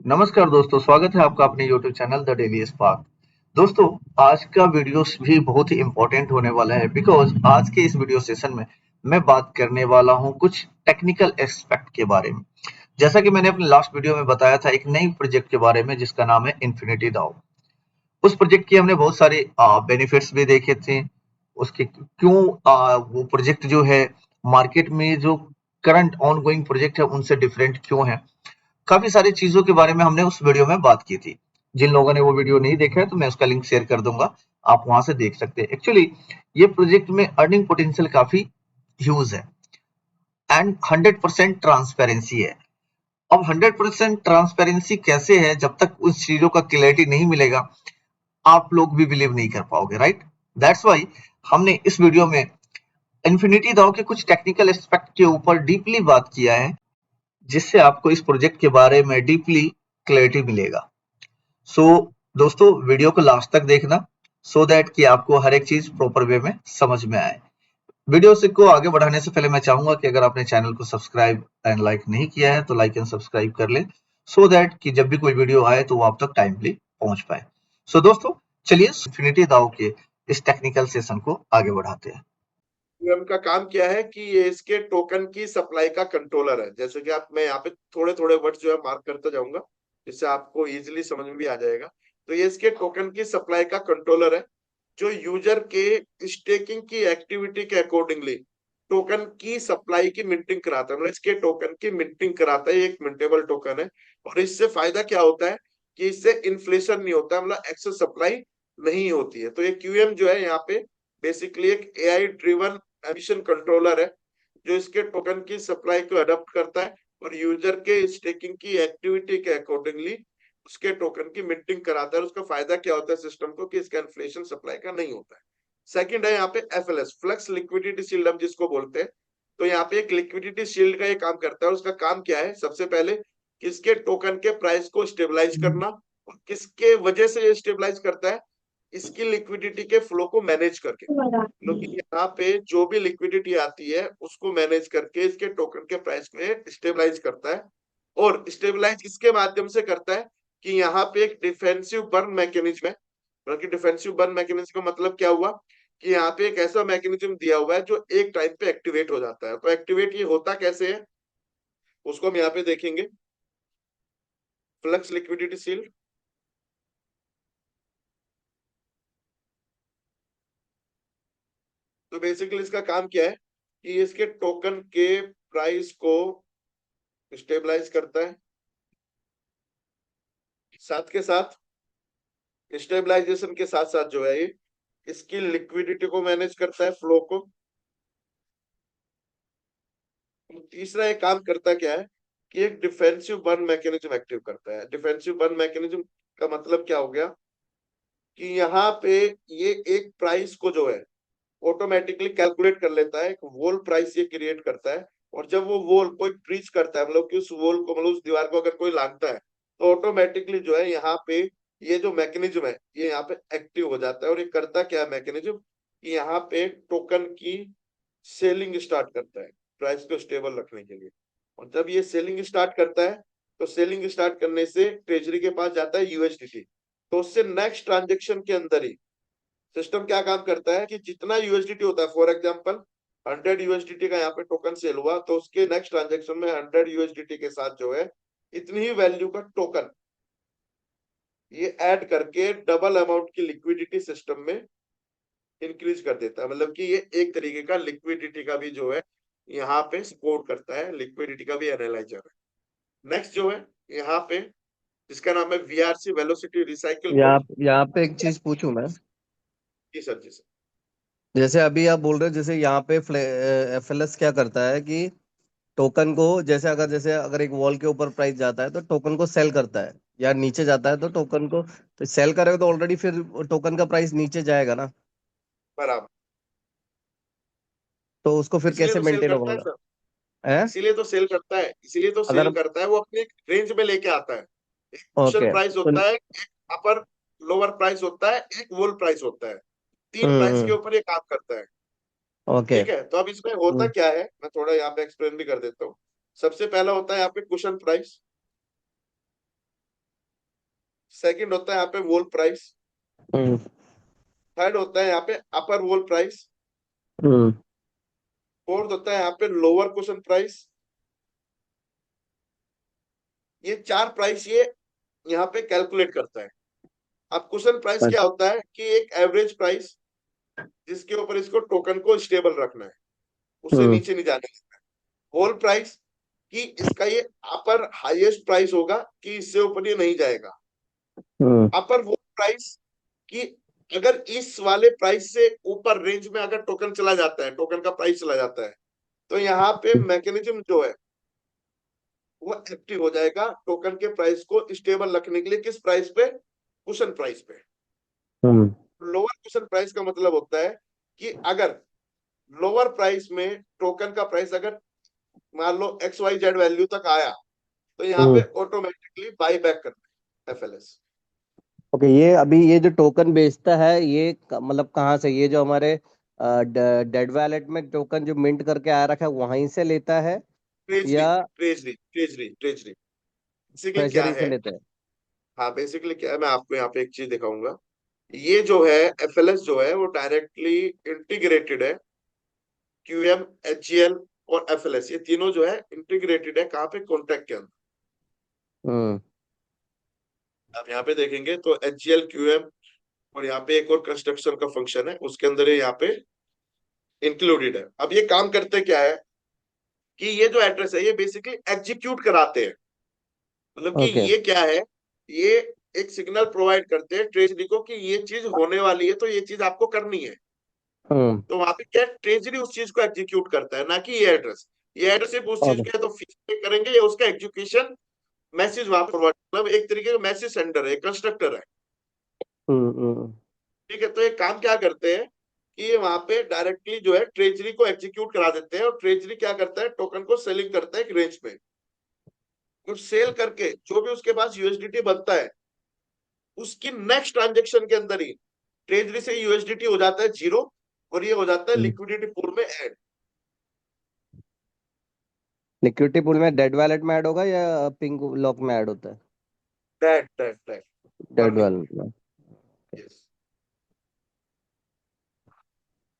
नमस्कार दोस्तों, स्वागत है आपका अपने YouTube channel the daily spark. दोस्तों, आज का वीडियो भी बहुत ही इम्पोर्टेंट होने वाला है बिकॉज आज के इस वीडियो सेशन में मैं बात करने वाला हूं कुछ टेक्निकल एस्पेक्ट के बारे में। जैसा कि मैंने अपने लास्ट वीडियो में बताया था एक नई प्रोजेक्ट के बारे में जिसका नाम है इन्फिनिटी दाओ। उस प्रोजेक्ट के हमने बहुत सारे बेनिफिट्स भी देखे थे। उसके क्यों वो प्रोजेक्ट जो है मार्केट में जो करंट ऑन गोइंग प्रोजेक्ट है उनसे डिफरेंट क्यों है। काफी सारी चीजों के बारे में हमने उस वीडियो में बात की थी। जिन लोगों ने वो वीडियो नहीं देखा है तो मैं उसका लिंक शेयर कर दूंगा, आप वहां से देख सकते हैं। एक्चुअली ये प्रोजेक्ट में अर्निंग पोटेंशियल काफी ह्यूज है एंड 100% ट्रांसपेरेंसी है। अब 100% ट्रांसपेरेंसी कैसे है, जब तक उस चीजों का क्लैरिटी नहीं मिलेगा आप लोग भी बिलीव नहीं कर पाओगे, राइट। दैट्स वाई हमने इस वीडियो में इन्फिनिटी दाओ के कुछ टेक्निकल एस्पेक्ट के ऊपर डीपली बात किया है, जिससे आपको इस प्रोजेक्ट के बारे में डीपली क्लैरिटी मिलेगा। सो दोस्तों, वीडियो को लास्ट तक देखना सो दैट कि आपको हर एक चीज प्रॉपर वे में समझ में आए। वीडियो से को आगे बढ़ाने से पहले मैं चाहूंगा कि अगर आपने चैनल को सब्सक्राइब एंड लाइक नहीं किया है तो लाइक एंड सब्सक्राइब कर ले, सो दैट कि जब भी कोई वीडियो आए तो वो आप तक टाइमली पहुंच पाए। सो दोस्तों, चलिए इन्फिनिटी दाओ के इस टेक्निकल सेशन को आगे बढ़ाते हैं। यूएम का काम क्या है कि ये इसके टोकन की सप्लाई का कंट्रोलर है। जैसे कि आप मैं यहाँ पे थोड़े थोड़े वर्ड्स जो है मार्क करता जाऊंगा, जिससे आपको इजीली समझ में भी आ जाएगा। तो ये इसके टोकन की सप्लाई का कंट्रोलर है, जो यूजर के स्टेकिंग की एक्टिविटी के अकॉर्डिंगली टोकन की सप्लाई की मिंटिंग कराता है। मतलब इसके टोकन की मिंटिंग कराता है। ये एक मिंटेबल टोकन है और इससे फायदा क्या होता है कि इससे इन्फ्लेशन नहीं होता, मतलब एक्सेस सप्लाई नहीं होती है। तो ये क्यूएम जो है यहाँ पे बेसिकली एक एआई ड्रिवन एमिशन कंट्रोलर है, जो इसके टोकन की सप्लाई को अडॉप्ट करता है और यूजर के स्टेकिंग की एक्टिविटी के अकॉर्डिंगली उसके टोकन की मिंटिंग कराता है। उसका फायदा क्या होता है सिस्टम को कि इसका इन्फ्लेशन सप्लाई का नहीं होता है। सेकंड है यहाँ पे एफएलएस, फ्लेक्स लिक्विडिटी शील्ड हम जिसको बोलते हैं। तो यहाँ पे एक लिक्विडिटी शील्ड का ये काम करता है। उसका काम क्या है, सबसे पहले किसके टोकन के प्राइस को स्टेबलाइज करना, और किसके वजह से ये स्टेबलाइज करता है, इसकी लिक्विडिटी के फ्लो को मैनेज करके। क्योंकि यहाँ पे जो भी लिक्विडिटी आती है उसको मैनेज करके इसके टोकन के प्राइस में स्टेबलाइज करता है। और स्टेबलाइज इसके माध्यम से करता है कि यहाँ पे एक डिफेंसिव बर्न मैकेनिज्म है। बल्कि डिफेंसिव बर्न मैकेनिज्म का मतलब क्या हुआ कि यहाँ पे एक ऐसा मैकेनिज्म दिया हुआ है जो एक टाइम पे एक्टिवेट हो जाता है। तो एक्टिवेट ये होता कैसे है उसको हम यहाँ पे देखेंगे। फ्लक्स लिक्विडिटी शील्ड, तो बेसिकली इसका काम क्या है कि इसके टोकन के प्राइस को स्टेबलाइज करता है, साथ के साथ स्टेबलाइजेशन के साथ साथ जो है ये इसकी लिक्विडिटी को मैनेज करता है, फ्लो को। तीसरा एक काम करता क्या है कि एक डिफेंसिव बर्न मैकेनिज्म एक्टिव करता है। डिफेंसिव बर्न मैकेनिज्म का मतलब क्या हो गया कि यहाँ पे ये एक प्राइस को जो है ऑटोमेटिकली कैलकुलेट कर लेता है, एक वॉल प्राइस ये क्रिएट करता है। और जब वो वॉल कोई ब्रीच करता है, मतलब कि उस वॉल को, मतलब उस दीवार को अगर कोई लांघता है, तो ऑटोमेटिकली जो है यहाँ पे ये जो मैकेनिज्म है ये यहाँ पे एक्टिव हो जाता है। और ये करता क्या है मैकेनिज्म कि यहाँ पे टोकन की सेलिंग स्टार्ट करता है प्राइस को स्टेबल रखने के लिए। और जब ये सेलिंग स्टार्ट करता है तो सेलिंग स्टार्ट करने से ट्रेजरी के पास जाता है यूएसडीटी। तो उससे नेक्स्ट ट्रांजेक्शन के अंदर ही सिस्टम क्या काम करता है कि जितना यूएसडीटी होता है, फॉर एग्जांपल 100 यूएसडीटी का यहाँ पे टोकन सेल हुआ, तो उसके नेक्स्ट ट्रांजेक्शन में 100 यूएसडीटी के साथ जो है इतनी ही वैल्यू का टोकन ये ऐड करके डबल अमाउंट की लिक्विडिटी सिस्टम में इंक्रीज कर देता है। मतलब कि ये एक तरीके का लिक्विडिटी का भी जो है यहाँ पे सपोर्ट करता है, लिक्विडिटी का भी एनालाइजर है। नेक्स्ट जो है यहाँ पे जिसका नाम है वीआरसी, वेलोसिटी रिसाइकिल यहाँ कोड। यहाँ पे एक चीज पूछूं मैं। जी सर, जी सर। जैसे अभी आप बोल रहे हो, जैसे यहाँ पे एफएलएस क्या करता है कि टोकन को, जैसे अगर एक वॉल के ऊपर प्राइस जाता है तो टोकन को सेल करता है, या नीचे जाता है तो टोकन को, तो सेल करेगा तो ऑलरेडी फिर टोकन का प्राइस नीचे जाएगा ना। बराबर, तो उसको फिर इसलिए कैसे तो सेल मेंटेन करता है होगा? सर। है। इसीलिए तो सेल करता है, इसीलिए तो सेल अगर करता है। वो अपने एक रेंज में लेके आता है। एक ऑप्शन ओके प्राइस तो होता है, एक अपर लोअर प्राइस होता है, एक वोल प्राइस होता है। तीन प्राइस के हम्म। ऊपर ये काम करता है। ओके। ठीक है, तो अब इसमें होता क्या है मैं थोड़ा यहाँ पे एक्सप्लेन भी कर देता हूँ। सबसे पहला होता है यहाँ पे कुशन प्राइस। सेकंड होता है यहाँ पे वॉल प्राइस, हम्म थर्ड होता है यहाँ पे अपर वॉल प्राइस, हम्म फोर्थ होता है यहाँ पे लोअर कुशन प्राइस। ये चार प्राइस ये यहाँ पे कैलकुलेट करता है। अब कुशन प्राइस क्या होता है कि एक एवरेज प्राइस जिसके ऊपर इसको टोकन को स्टेबल रखना है, उससे हम्म नीचे नहीं जाने देना है। होल प्राइस कि इसका ये अपर हाईएस्ट प्राइस होगा कि इससे ऊपर ये नहीं जाएगा। हम्म अपर वो प्राइस कि अगर इस वाले प्राइस से ऊपर रेंज में अगर टोकन चला जाता है, टोकन का प्राइस चला जाता है, तो यहाँ पे मैकेनिज्म जो है वो एक्टिव हो जाएगा टोकन के प्राइस को स्टेबल रखने के लिए। किस प्राइस पे? कुशन प्राइस पे। हम्म लोअर कुशन प्राइस का मतलब होता है कि अगर लोअर प्राइस में टोकन का प्राइस अगर मान लो एक्स वाई जेड वैल्यू तक आया, तो यहाँ पे हम्म ऑटोमेटिकली बाई बैक करना है एफएलएस। ओके, ये अभी ये जो टोकन बेचता है ये मतलब कहाँ से, ये जो हमारे डेड वैलेट में टोकन जो मिंट करके आ रखा है वहीं से लेता है ट्रेजरी, या ट्रेजरी बेसिकली क्या ट्रेजरी से है? लेता है? हाँ बेसिकली क्या है, मैं आपको यहाँ पे एक चीज दिखाऊंगा। ये जो है एफएलएस जो है वो डायरेक्टली इंटीग्रेटेड है। क्यूएम, एचजीएल और एफएलएस ये तीनों जो है इंटीग्रेटेड है कहाँ पे? कॉन्ट्रैक्ट के अंदर। हम्म आप यहाँ पे देखेंगे तो एचजीएल, क्यूएम और यहाँ पे एक और कंस्ट्रक्शन का फंक्शन है, उसके अंदर ये यहाँ पे इंक्लूडेड है। अब ये काम करते क्या है कि ये जो एड्रेस है ये बेसिकली एग्जीक्यूट कराते हैं। मतलब कि ओके। ये क्या है, ये एक सिग्नल प्रोवाइड करते हैं ट्रेजरी को कि ये चीज होने वाली है, तो ये चीज आपको करनी है। हम्म तो वहां पे क्या, ट्रेजरी उस चीज को एग्जीक्यूट करता है, ना कि ये एड्रेस। ये एड्रेस सिर्फ उस चीज ओके। के है तो फिक्स पे करेंगे, ये उसका एग्जीक्यूशन मैसेज वहां फॉरवर्ड, मतलब एक तरीके का मैसेज सेंडर है, कंस्ट्रक्टर है। हम्म। ठीक है, तो ये काम क्या करते हैं कि ये वहां पे डायरेक्टली जो है ट्रेजरी को एग्जीक्यूट करा देते हैं, और ट्रेजरी क्या करता है, टोकन को सेलिंग करता है एक रेंज पे। और सेल करके जो भी उसके पास यूएसडीटी बनता है, उसकी नेक्स्ट ट्रांजेक्शन के अंदर ही ट्रेजरी से यूएसडीटी हो जाता है जीरो, और ये हो जाता है लिक्विडिटी पूल में ऐड। लिक्विडिटी पूल में डेड वैलेट में ऐड होगा या पिंक लॉक में ऐड होता है? That dead earning. वैलेट में। यस,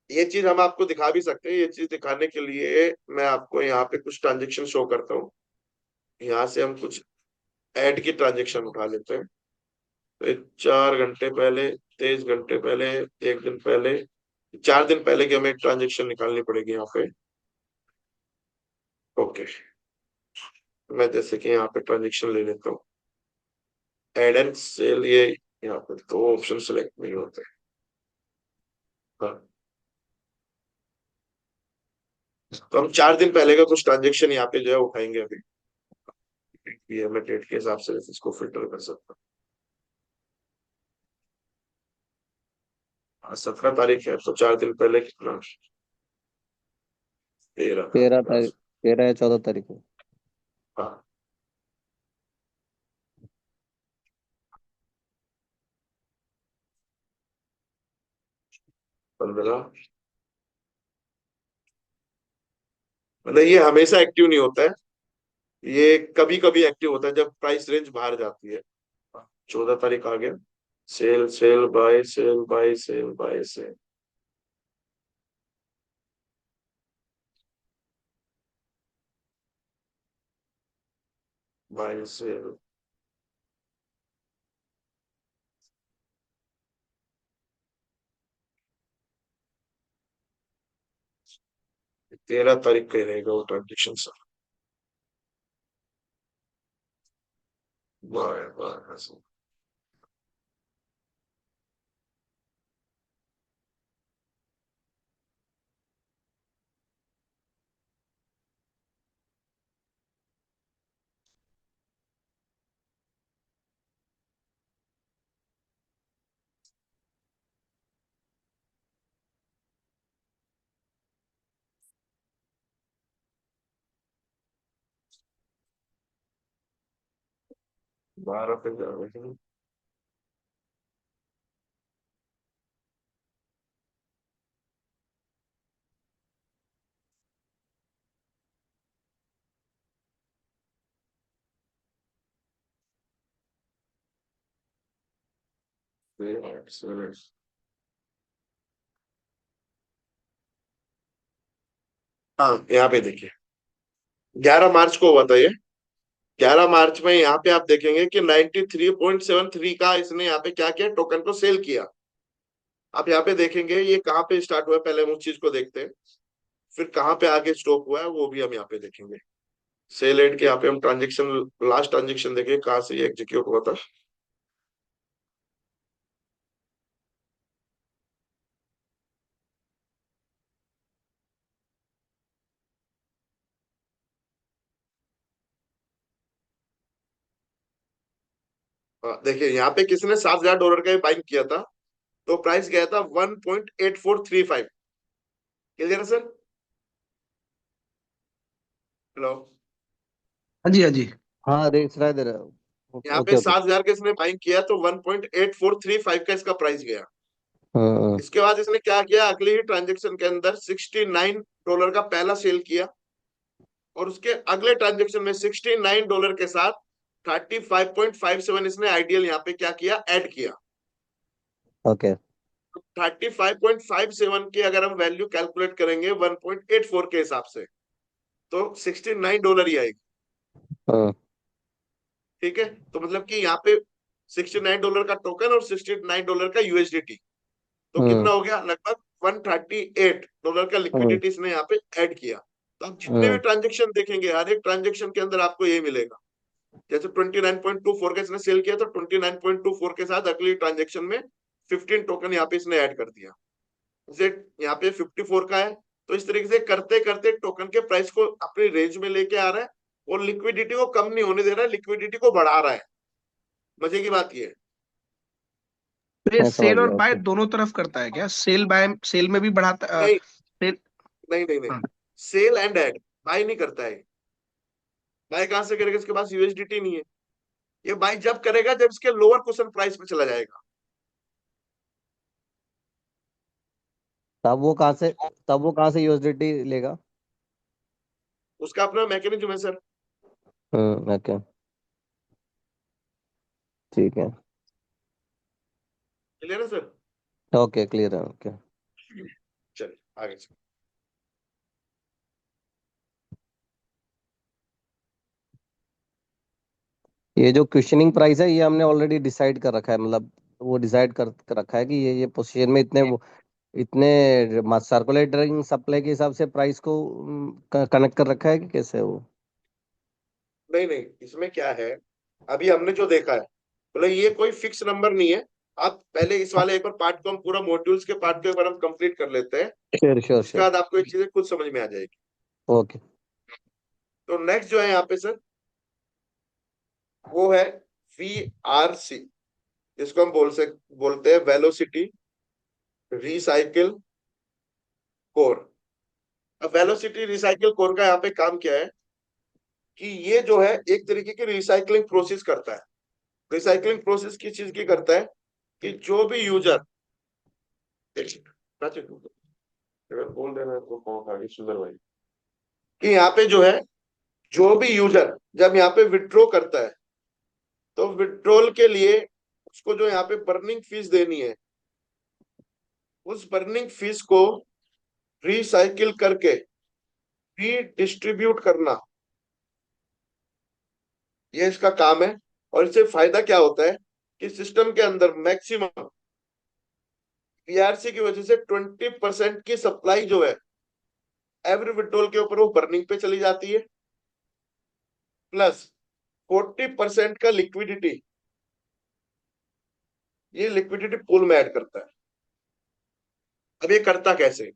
ये चीज हम आपको दिखा भी सकते हैं। ये चीज दिखाने के लिए मैं आपको यहाँ पे कुछ ट्रांजेक्शन शो करता हूँ। यहाँ से हम कुछ ऐड की ट्रांजेक्शन उठा लेते हैं। तो 4 घंटे पहले, 23 घंटे पहले, एक दिन पहले, 4 दिन पहले की हमें एक ट्रांजेक्शन निकालनी पड़ेगी यहाँ पे। ओके, मैं जैसे कि यहाँ पे ट्रांजेक्शन ले लेता हूँ। एड एंड सेल, ये यहाँ पे दो ऑप्शन सेलेक्ट नहीं होते। हाँ, तो हम 4 दिन पहले का कुछ ट्रांजेक्शन यहाँ पे जो है उठाएंगे अभी। ये मैं डेट के हिसाब से इसको फिल्टर कर सकता हूँ। 17 तारीख है, तो 4 दिन पहले कितना? 13 तारीख 13 तारीख, 13 या 14 तारीख को। हाँ, 15। मतलब ये हमेशा एक्टिव नहीं होता है, ये कभी कभी एक्टिव होता है जब प्राइस रेंज बाहर जाती है। 14 तारीख आ गया। Sell sell buy sell buy sell buy sell. Buy sell. 13 तारीख का ही रहेगा वो ट्रांजेक्शन सर। Bye bye. 12 पे जा रहे हैं। हाँ, यहाँ पे देखिए 11 मार्च को हुआ था ये। 11 मार्च में यहाँ पे आप देखेंगे कि 93.73 का इसने यहाँ पे क्या किया, टोकन को सेल किया। आप यहाँ पे देखेंगे ये कहाँ पे स्टार्ट हुआ है, पहले हम उस चीज को देखते हैं, फिर कहाँ पे आगे स्टॉप हुआ है वो भी हम यहाँ पे देखेंगे। सेल एड के यहाँ पे हम ट्रांजेक्शन, लास्ट ट्रांजेक्शन देखें कहाँ से ये एग्जीक्यूट हुआ था। देखिए यहाँ पे किसने $7,000 का बाइंग किया था, तो प्राइस गया था 1.8435। क्लियर है सर? हेलो। हाँ जी, हाँ जी। हाँ देख रहा है दे रहा है। यहाँ ओके पे ओके। 7,000 का इसने बाइंग किया तो 1.8435 का इसका प्राइस गया। हाँ इसके बाद इसने क्या किया, अगले ही ट्रांजेक्शन के अंदर $69 का पहला सेल किया, और उसके अगले ट्रांजेक्शन में $69 के साथ 35.57 इसने आइडियल यहाँ पे क्या किया, ऐड किया। ओके। 35.57 की अगर हम वैल्यू कैलकुलेट करेंगे 1.84 के हिसाब से, तो $69 ही आएगी। हाँ ठीक है, तो मतलब कि यहाँ पे $69 का टोकन और $69 का यूएसडीटी, तो कितना हो गया, लगभग $138 का लिक्विडिटी इसने यहाँ पे ऐड किया। तो आप जितने भी ट्रांजेक्शन देखेंगे, हर एक ट्रांजेक्शन के अंदर आपको ये मिलेगा। जैसे 29.24 का इसने सेल किया, तो 29.24 के साथ अगली ट्रांजेक्शन में 15 टोकन यहाँ पे इसने ऐड कर दिया। जैसे यहाँ पे 54 का है, तो इस तरीके से करते करते टोकन के प्राइस को अपनी रेंज में लेके आ रहा है, और लिक्विडिटी को कम नहीं होने दे रहा है, लिक्विडिटी को बढ़ा रहा है। मजे की बात ये है। तो ये मैं समझ सेल और गया। Buy okay. दोनों तरफ करता है क्या? सेल बाय, सेल में भी बढ़ाता नहीं सेल। नहीं नहीं नहीं, हाँ। सेल एंड ऐड, बाय नहीं करता है। बाय कहां से करेगा, इसके पास यूएसडीटी नहीं है। ये बाय जब करेगा जब इसके लोअर क्वेश्चन प्राइस पे चला जाएगा। तब वो कहाँ से यूएसडीटी लेगा? उसका अपना मैकेनिज्म है सर। ओके। ठीक है। क्लियर है सर? ओके क्लियर है। ओके। चलिए आगे चलिए। ये जो क्वेश्चनिंग प्राइस है ये हमने ऑलरेडी डिसाइड कर रखा है, मतलब वो डिसाइड कर रखा है कि ये पोजीशन में इतने सर्कुलेटिंग सप्लाई के हिसाब से प्राइस को कनेक्ट कर रखा है कि कैसे है वो? नहीं नहीं, इसमें क्या है, अभी हमने जो देखा है, बोले ये कोई फिक्स नंबर नहीं है। आप पहले इस वाले एक बार पार्ट को, हम पूरा मॉड्यूल्स के पार्ट को एक बार हम कंप्लीट कर लेते हैं, श्योर श्योर उसके श्योर। बाद आपको एक चीजें खुद समझ में आ जाएगी। ओके। तो नेक्स्ट जो है यहाँ पे सर, वो है VRC, जिसको हम बोलते हैं वेलोसिटी रिसाइकिल कोर। अब वेलोसिटी रिसाइकिल कोर का यहाँ पे काम क्या है, कि ये जो है एक तरीके की रिसाइकलिंग प्रोसेस करता है। रिसाइकलिंग प्रोसेस किस चीज की करता है, कि जो भी यूजर, बोल देना तो कौन आगे, सुंदर भाई, कि यहाँ पे जो है, जो भी यूजर जब यहाँ पे विड्रॉ करता है, तो विड्रॉल के लिए उसको जो यहाँ पे बर्निंग फीस देनी है, उस बर्निंग फीस को रिसाइकिल करके रीडिस्ट्रीब्यूट करना, ये इसका काम है। और इससे फायदा क्या होता है, कि सिस्टम के अंदर मैक्सिमम VRC की वजह से 20% की सप्लाई जो है एवरी विड्रॉल के ऊपर वो बर्निंग पे चली जाती है, प्लस 40% का लिक्विडिटी ये लिक्विडिटी पूल में ऐड करता है। अब ये करता कैसे,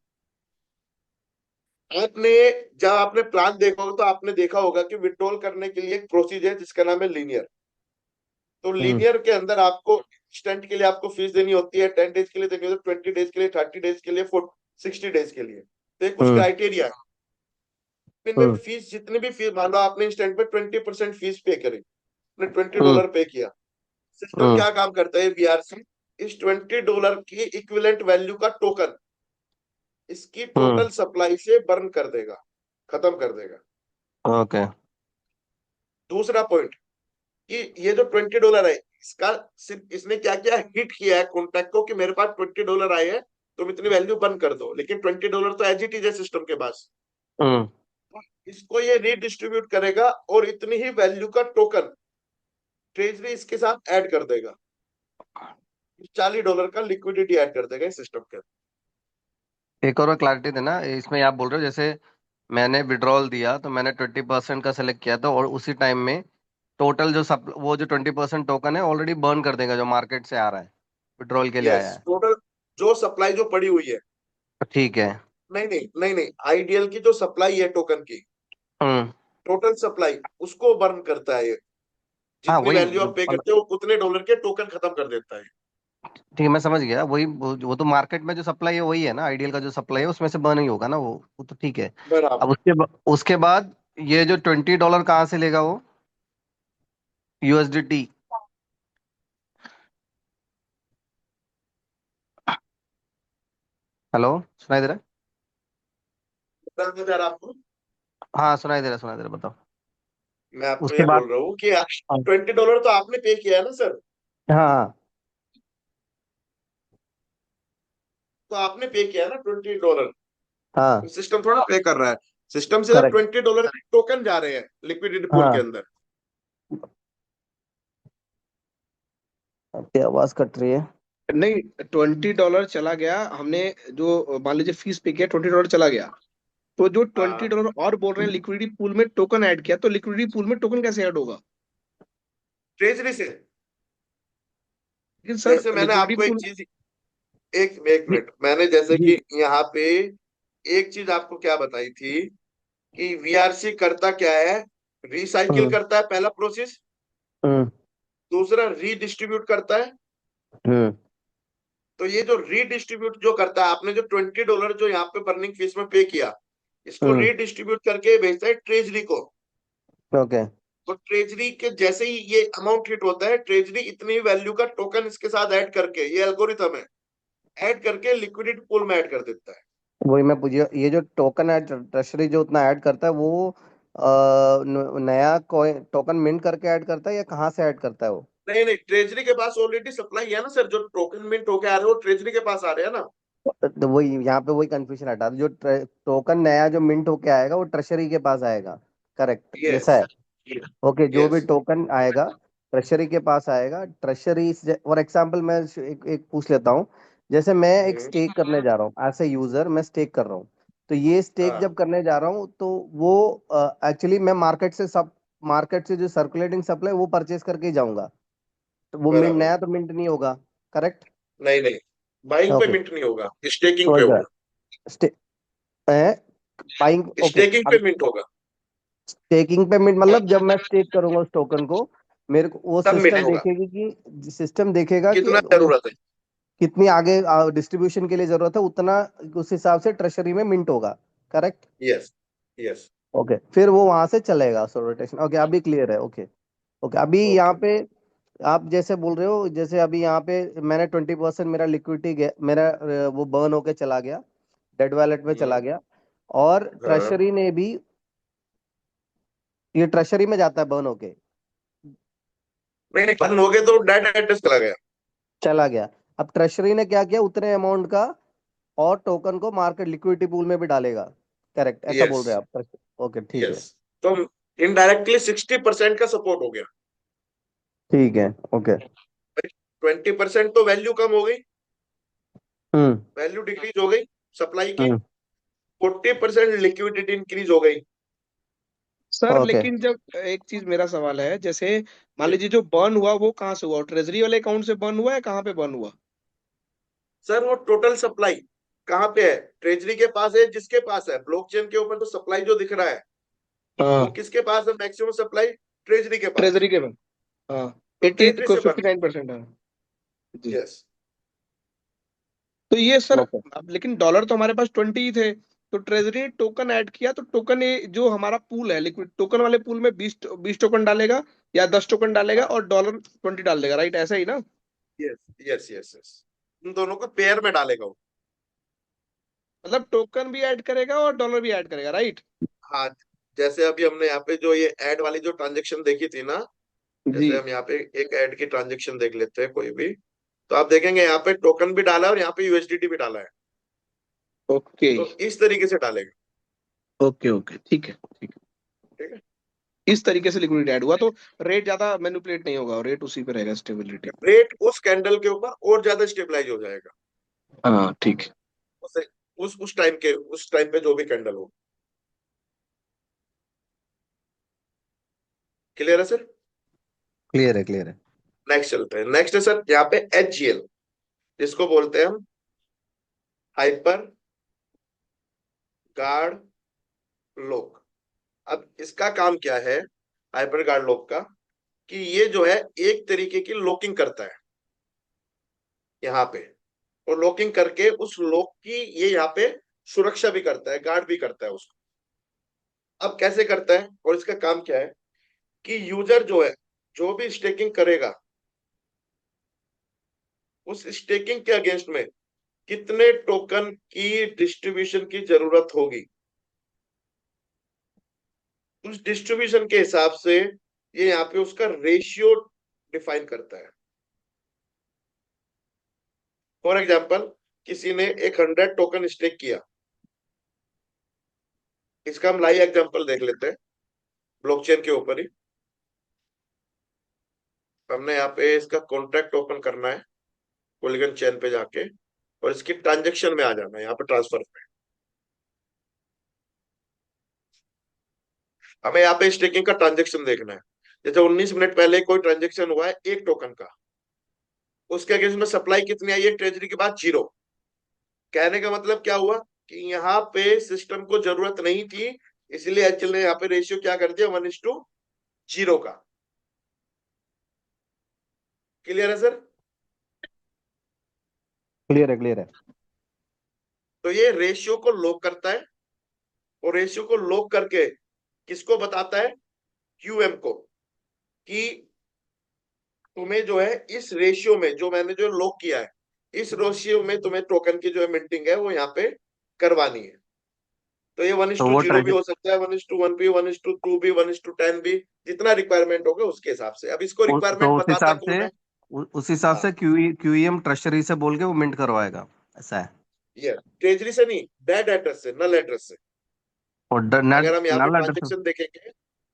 आपने जब आपने प्लान देखा होगा तो आपने देखा होगा कि विड्रॉल करने के लिए एक प्रोसीजर है जिसका नाम है लीनियर। तो लीनियर के अंदर आपको इंस्टेंट के लिए आपको फीस देनी होती है, 10 डेज के लिए देनी होती है, 20 डेज के लिए, 30 डेज के लिए, 60 डेज के लिए। तो ये कुछ क्राइटेरिया है। इनमें फीस, जितनी भी फीस, मान लो आपने इंस्टेंट पे 20% फीस पे करी, आपने $20 पे किया, सिस्टम क्या काम करता है VRC, इस $20 की इक्विवेलेंट वैल्यू का टोकन इसकी टोटल सप्लाई से बर्न कर देगा, खत्म कर देगा। ओके। दूसरा पॉइंट, कि ये जो $20 है, इसका सिर्फ इसने क्या किया, हिट किया है कॉन्टैक्ट को कि मेरे पास $20 आए हैं, तुम इतनी वैल्यू बंद कर दो, लेकिन $20 तो एज इट इज है सिस्टम के पास। हम्म इसको ये रीडिस्ट्रीब्यूट करेगा और इतनी ही वैल्यू का टोकन ट्रेजरी इसके साथ ऐड कर देगा, $40 का लिक्विडिटी ऐड कर देगा इस सिस्टम के। एक और क्लैरिटी देना इसमें। आप बोल रहे हो जैसे मैंने विड्रॉल दिया तो मैंने 20% का सेलेक्ट किया था, और उसी टाइम में टोटल जो वो जो 20% टोकन है ऑलरेडी बर्न कर देगा जो मार्केट से आ रहा है, विड्रॉल के लिए आया यस, है। टोटल जो सप्लाई जो पड़ी हुई है। ठीक है। नहीं नहीं नहीं नहीं, आईडीएल की जो सप्लाई है टोकन की, हम्म टोटल सप्लाई उसको बर्न करता है ये। हाँ जितनी वही वैल्यू आप पे करते हो उतने डॉलर के टोकन खत्म कर देता है। ठीक है, मैं समझ गया। वही वो तो मार्केट में जो सप्लाई है वही है ना, आइडियल का जो सप्लाई है उसमें से बर्न ही होगा ना वो तो ठीक है। बराबर। अब उसके बाद ये जो $20 कहाँ से लेगा वो, यूएसडीटी? हेलो, सुनाई दे रहा है? $10,000 आपको, हाँ सुनाई दे रहा है, सुनाई दे रहा है, बताओ। मैं आपको उसके ये बाद बोल रहा हूँ कि हाँ $20 तो आपने पे किया है ना सर, हाँ तो आपने पे किया है ना $20। हाँ सिस्टम थोड़ा पे कर रहा है, सिस्टम से करेक्ट। $20 के टोकन जा रहे हैं लिक्विडिटी पूल के हाँ, अंदर। आपकी आवाज कट रही है। नहीं, $20 चला गया, हमने जो मान लीजिए फीस पे किया, $20 चला गया, तो जो हाँ, $20 और बोल रहे हैं लिक्विडिटी पूल में टोकन ऐड किया, तो लिक्विडिटी पूल में टोकन कैसे ऐड होगा? ट्रेजरी से। लेकिन सर जैसे मैंने लिक्विडिटी आपको एक पूल। चीज, एक मिनट, मैंने जैसे जी। कि यहाँ पे एक चीज आपको क्या बताई थी कि वीआरसी करता क्या है, रिसाइकिल हम्म करता है पहला प्रोसेस, हम्म दूसरा रीडिस्ट्रीब्यूट करता है। हम्म तो ये जो रीडिस्ट्रीब्यूट जो करता है, आपने जो $20 जो यहाँ पे बर्निंग फीस में पे किया, इसको हम्म रीडिस्ट्रीब्यूट करके भेजता है ट्रेजरी को। ओके। तो ट्रेजरी के जैसे ही ये अमाउंट हिट होता है, ट्रेजरी इतनी वैल्यू का टोकन इसके साथ ऐड करके, ये एल्गोरिथम है, ऐड करके लिक्विडिटी पूल में ऐड कर देता है। वही मैं पूछिए, ये जो टोकन है ट्रेशरी जो उतना ऐड करता है वो नया कोई टोकन मिंट करके ऐड करता है या कहाँ से ऐड करता है वो? नहीं नहीं, ट्रेजरी के पास ऑलरेडी सप्लाई है ना सर, जो टोकन मिंट होके आ रहे हो ट्रेजरी के पास आ रहे हैं ना। तो वही यहाँ पे वही कंफ्यूजन हटा दो, जो टोकन नया जो मिंट होके आएगा वो ट्रेशरी के पास आएगा, करेक्ट यस, ऐसा है? ओके, जो भी यस। टोकन आएगा ट्रेशरी के पास आएगा। ट्रेशरी फॉर एग्जांपल मैं एक पूछ लेता हूँ। जैसे मैं एक स्टेक करने जा रहा हूँ, एज ए यूजर मैं स्टेक कर रहा हूँ, तो ये स्टेक हाँ, जब करने जा रहा हूँ तो वो एक्चुअली मैं मार्केट से जो सर्कुलेटिंग सप्लाई वो परचेज करके ही जाऊंगा, तो वो मिंट बराबर। नया तो मिंट नहीं होगा, करेक्ट? नहीं नहीं, बाइंग पे ओके, मिंट नहीं होगा, स्टेकिंग पे ओके। होगा। Stay buying, okay. स्टेकिंग पे मिंट होगा, स्टेकिंग पेमेंट मतलब जब मैं स्टेक करूंगा उस टोकन को, मेरे को वो तब मिंट सिस्टम होगा, देखेगी कि सिस्टम देखेगा कि कितना जरूरत है। कितनी आगे डिस्ट्रीब्यूशन के लिए जरूरत है, उतना उस हिसाब से ट्रेशरी में मिंट होगा, करेक्ट? Yes, yes. ओके, फिर वो वहां से चलेगा सो रोटेशन। ओके, अभी क्लियर है। Okay, okay. अभी यहाँ ओके। पे आप जैसे बोल रहे हो, जैसे अभी यहाँ पे मैंने 20% मेरा लिक्विडिटी मेरा वो बर्न होके चला गया, डेड वॉलेट में चला हम्म, गया, और हाँ। ट्रेशरी ने भी, ये ट्रेशरी में जाता है बर्न होके, नहीं नहीं, बंद हो गए तो डाटा एड्रेस चला गया। चला गया। अब ट्रेशरी ने क्या किया, उतने अमाउंट का और टोकन को मार्केट लिक्विडिटी पूल में भी डालेगा, करेक्ट ऐसा यस, बोल रहे हैं आप? ओके, ठीक है। यस। तो इनडायरेक्टली 60% का सपोर्ट हो गया। ठीक है, ओके। 20% तो वैल्यू कम हो गई, हम्म वैल्यू डिक्रीज हो गई सप्लाई की। हम्म 40% लिक्विडिटी इंक्रीज हो गई। Sir okay. लेकिन जब एक चीज मेरा सवाल है, जैसे मान लीजिए जो बर्न हुआ वो कहाँ से हुआ, ट्रेजरी वाले अकाउंट से बर्न हुआ है, कहाँ पे बर्न हुआ? सर वो टोटल सप्लाई कहाँ पे है, ट्रेजरी के पास है, जिसके पास है ब्लॉकचेन के ऊपर तो सप्लाई जो दिख रहा है, वो हाँ, किसके पास है मैक्सिमम सप्लाई, ट्रेजरी के पास। ट्रेजरी के पास। हाँ, तो 88 ट्रेजरी को से बन रही। 59%। हाँ जी। यस। तो ये सर, ओके, अब लेकिन डॉलर तो हमारे पास 20 ही थे, तो ट्रेजरी ने टोकन ऐड किया, तो टोकन ये जो हमारा पूल है लिक्विड टोकन वाले पूल में 20 टोकन डालेगा या 10 टोकन डालेगा हाँ, और डॉलर 20 डाल देगा, राइट? ऐसा ही ना? Yes, yes, yes, yes. उन दोनों को पेयर में डालेगा वो। मतलब टोकन भी ऐड करेगा और डॉलर भी ऐड करेगा, राइट? हाँ, जैसे अभी हमने यहाँ पे जो ये ऐड वाली जो ट्रांजेक्शन देखी थी ना, जी जैसे हम यहाँ पे एक ऐड की ट्रांजेक्शन देख लेते हैं कोई भी, तो आप देखेंगे यहाँ पे टोकन भी डाला है और यहाँ पे यूएसडीटी भी डाला है। ओके तो इस तरीके से डालेगा। ओके ओके ठीक है ठीक है। ठीक है। इस तरीके से लिक्विडिटी ऐड हुआ तो रेट ज्यादा मैनिपुलेट नहीं होगा, रेट उसी पे रहेगा, स्टेबिलिटी। रेट उस कैंडल के ऊपर और ज्यादा स्टेबलाइज हो जाएगा हाँ ठीक है। उस उस टाइम पे जो भी कैंडल हो। क्लियर है सर? क्लियर है क्लियर है। नेक्स्ट चलते हैं। नेक्स्ट है सर यहाँ पे HGL, जिसको बोलते हैं हम हाइपर गार्ड लॉक। अब इसका काम क्या है हाइपर गार्ड लॉक का, कि ये जो है एक तरीके की लॉकिंग करता है यहाँ पे, और लॉकिंग करके उस लॉक की ये यहाँ पे सुरक्षा भी करता है, गार्ड भी करता है उसको। अब कैसे करता है और इसका काम क्या है कि यूजर जो है, जो भी स्टेकिंग करेगा, उस स्टेकिंग के अगेंस्ट में कितने टोकन की डिस्ट्रीब्यूशन की जरूरत होगी, उस डिस्ट्रीब्यूशन के हिसाब से ये यहाँ पे उसका रेशियो डिफाइन करता है। फॉर एग्जाम्पल, किसी ने एक 100 टोकन स्टेक किया, इसका हम लाइव एग्जांपल देख लेते हैं ब्लॉकचेन के ऊपर ही। हमने यहाँ पे इसका कॉन्ट्रैक्ट ओपन करना है पॉलीगन चेन पे जाके, और इसकी ट्रांजेक्शन में आ जाना है यहाँ पे ट्रांसफर पे। हमें यहाँ पे स्टेकिंग का ट्रांजेक्शन देखना है। जैसे 19 मिनट पहले कोई ट्रांजेक्शन हुआ है एक टोकन का, उसके अगेंस्ट में सप्लाई कितनी आई है ट्रेजरी के बाद 0। कहने का मतलब क्या हुआ कि यहाँ पे सिस्टम को जरूरत नहीं थी, इसलिए एचएल ने यहाँ पे रेशियो क्या कर दिया 1:0 का। क्लियर है सर? क्लियर है क्लियर है। तो ये रेशियो को लॉक करता है, और रेशियो को लॉक करके किसको बताता है, क्यूएम को, कि तुम्हें जो है इस रेशियो में जो मैंने जो लॉक किया है, इस रेशियो में तुम्हें टोकन की जो है मिंटिंग है वो यहाँ पे करवानी है। तो ये वन इज तो टू वो जीरो भी हो सकता है, 1:1 भी, 1:2 भी, 1:10 भी, जितना रिक्वायरमेंट होगा उसके हिसाब से। अब इसको तो रिक्वायरमेंट उस बताता हिसाब कौन से है? उस हिसाब हाँ, से क्यूईएम ट्रेजरी से बोल के वो मिंट करवाएगा, ऐसा है। ये ट्रेजरी से नहीं, डेड एड्रेस से, नल एड्रेस से। और अगर नेट हम यहाँ पे नल एड्रेस। ट्रांजेक्शन देखेंगे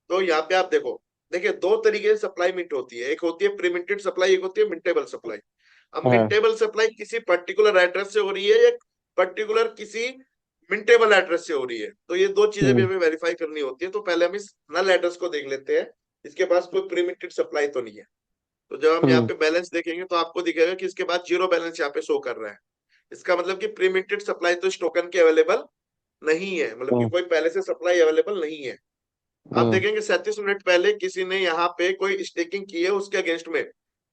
तो यहाँ पे आप देखो, देखिए दो तरीके से सप्लाई मिंट होती है, एक होती है प्रीमिंटेड सप्लाई, एक होती है मिंटेबल सप्लाई। अब हाँ। मिंटेबल सप्लाई किसी पर्टिकुलर एड्रेस से हो रही है या पर्टिकुलर किसी मिंटेबल एड्रेस से हो रही है, तो ये दो चीजें भी हम्म हमें वेरीफाई करनी होती है। तो पहले हम इस नल एड्रेस को देख लेते हैं, इसके पास कोई प्रीमिंटेड सप्लाई तो नहीं है। तो जब हम यहाँ हम्म पे बैलेंस देखेंगे तो आपको दिखेगा कि इसके बाद 0 बैलेंस यहाँ पे शो कर रहा है। इसका मतलब कि प्रीमिंटेड सप्लाई तो इस टोकन की अवेलेबल नहीं है, मतलब कि हम्म कोई पहले से सप्लाई अवेलेबल नहीं है। आप हम्म देखेंगे 37 मिनट पहले किसी ने यहाँ पे कोई स्टेकिंग की है, उसके अगेंस्ट में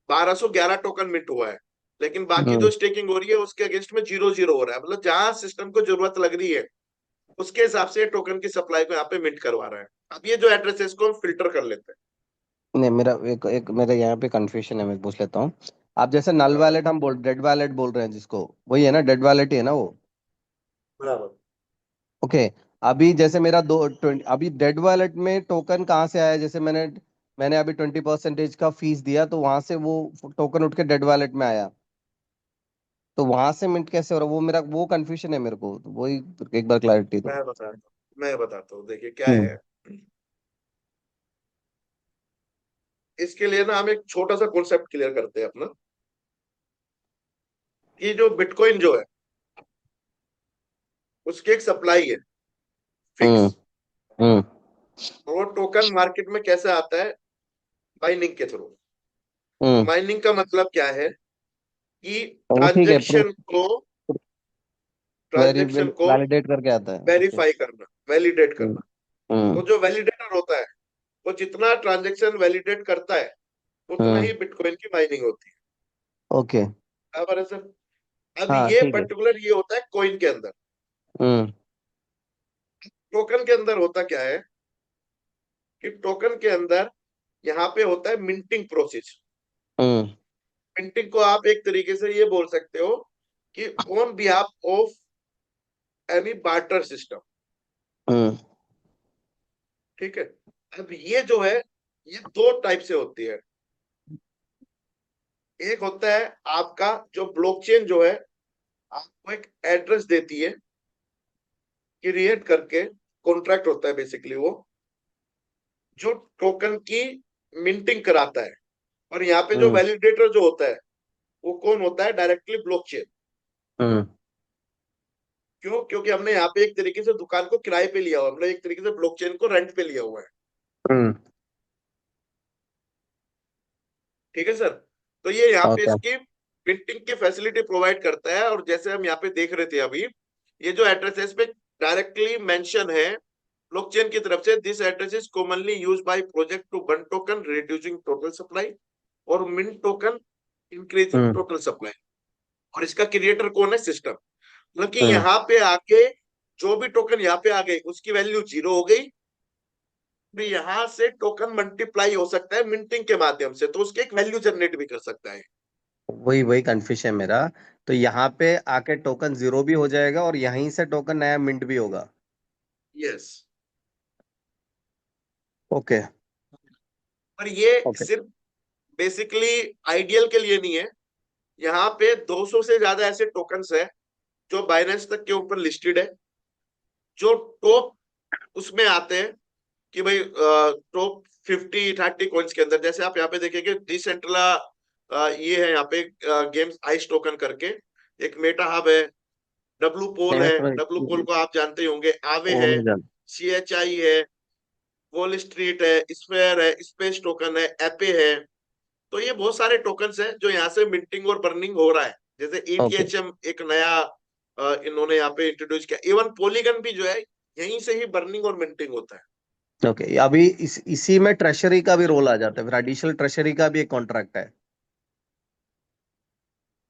1211 टोकन मिंट हुआ है, लेकिन बाकी हम्म। जो स्टेकिंग हो रही है उसके अगेंस्ट में 0:0 हो रहा है। मतलब जहां सिस्टम को जरूरत लग रही है उसके हिसाब से टोकन की सप्लाई को यहाँ पे मिंट करवा रहा है। अब ये जो एड्रेस है इसको हम फिल्टर कर लेते नहीं, मेरा एक एक मेरा यहाँ पे कंफ्यूजन है, मैं पूछ लेता हूँ। आप जैसे नल हैं। वैलेट हम बोल डेड वैलेट बोल रहे हैं जिसको, वही है ना, डेड वैलेट ही है ना वो? बराबर। ओके। अभी जैसे मेरा अभी डेड वॉलेट में टोकन कहाँ से आया? जैसे मैंने मैंने अभी 20% का फीस दिया, तो वहां से वो टोकन उठ के डेड वॉलेट में आया, तो वहां से मिंट कैसे हो रहा? वो मेरा वो कंफ्यूजन है मेरे को, तो वही एक बार क्लैरिटी दो। मैं बताता हूँ देखिए क्या हम्म है। इसके लिए ना हम एक छोटा सा कॉन्सेप्ट क्लियर करते हैं अपना, कि जो बिटकॉइन जो है उसकी एक सप्लाई है हम्म फिक्स, हम्म और वो टोकन मार्केट में कैसे आता है, माइनिंग के थ्रू। हम्म। माइनिंग का मतलब क्या है कि वो ठीक है, ट्रांजेक्शन को वेरी ट्रांजेक्शन को वैलिडेट करके आता है, ओके। वेरीफाई करना, वैलिडेट हम्म करना। हम्म तो जो वैलिडेटर होता है वो जितना ट्रांजेक्शन वैलिडेट करता है उतना हम्म, ही बिटकॉइन की माइनिंग होती है। ओके। बराबर है सर? अब हाँ ये ठीक है। पर्टिकुलर ये होता है कॉइन के अंदर। हम्म टोकन के अंदर होता क्या है कि टोकन के अंदर यहाँ पे होता है मिंटिंग प्रोसेस। हम्म मिंटिंग को आप एक तरीके से ये बोल सकते हो कि on behalf of any barter system. हम्म ठीक है। अब ये जो है ये दो टाइप से होती है। एक होता है आपका जो ब्लॉकचेन जो है आपको एक एड्रेस देती है क्रिएट करके, कॉन्ट्रैक्ट होता है बेसिकली वो, जो टोकन की मिंटिंग कराता है। और यहाँ पे जो हम्म वैलिडेटर जो होता है वो कौन होता है? Directly blockchain. हम्म क्यों? क्योंकि हमने यहाँ पे एक तरीके से दुकान को किराए पे लिया हुआ है, हमने एक तरीके से ब्लॉकचेन को रेंट पे लिया हुआ है। हम्म ठीक है सर। तो ये यहाँ पे ओके इसकी प्रिंटिंग की फैसिलिटी प्रोवाइड करता है। और जैसे हम यहाँ पे देख रहे थे अभी, ये जो एड्रेस है इस पे डायरेक्टली मेंशन है ब्लॉकचेन की तरफ से, this address is commonly used by project to burn token reducing total supply और mint token increasing hmm total supply. और इसका क्रिएटर कौन है? सिस्टम। मतलब कि हम्म यहाँ पे आके जो भी टोकन यहाँ पे आ गई उसकी वैल्यू 0 हो गई। भी यहाँ से टोकन मल्टीप्लाई हो सकता है मिंटिंग के माध्यम से, तो उसकी एक वैल्यू जनरेट भी कर सकता है। वही वही कंफ्यूजन है मेरा। तो यहाँ पे आके टोकन जीरो भी हो जाएगा और यहीं से टोकन नया मिंट भी होगा। यस। ओके पर ये ओके सिर्फ बेसिकली आइडियल के लिए नहीं है। यहाँ पे 200 से ज्यादा ऐसे टोकन्स है जो बाइनेंस तक के ऊपर लिस्टेड है, जो टॉप उसमें आते हैं कि भाई टॉप 50-30 कॉइन्स के अंदर। जैसे आप यहाँ पे देखेंगे डिसेंट्रला, ये है यहाँ पे गेम्स आइस टोकन करके, एक मेटा हब है, डब्लू नहीं पोल मैं है, समझ डब्लू पोल को आप जानते ही होंगे, आवे वो है, मैं जान CHI है, वॉल स्ट्रीट है, स्फेयर है, स्पेस टोकन है, एपे है। तो ये बहुत सारे टोकन्स हैं जो यहाँ से मिंटिंग और बर्निंग हो रहा है। जैसे ओके ETHM एक नया इन्होंने यहाँ पे इंट्रोड्यूस किया। इवन पॉलीगन भी जो है यहीं से ही बर्निंग और मिंटिंग होता है। ओके अभी इसी में ट्रेशरी का भी रोल आ जाता है, फिर एडिशनल ट्रेशरी का भी एक कॉन्ट्रैक्ट है।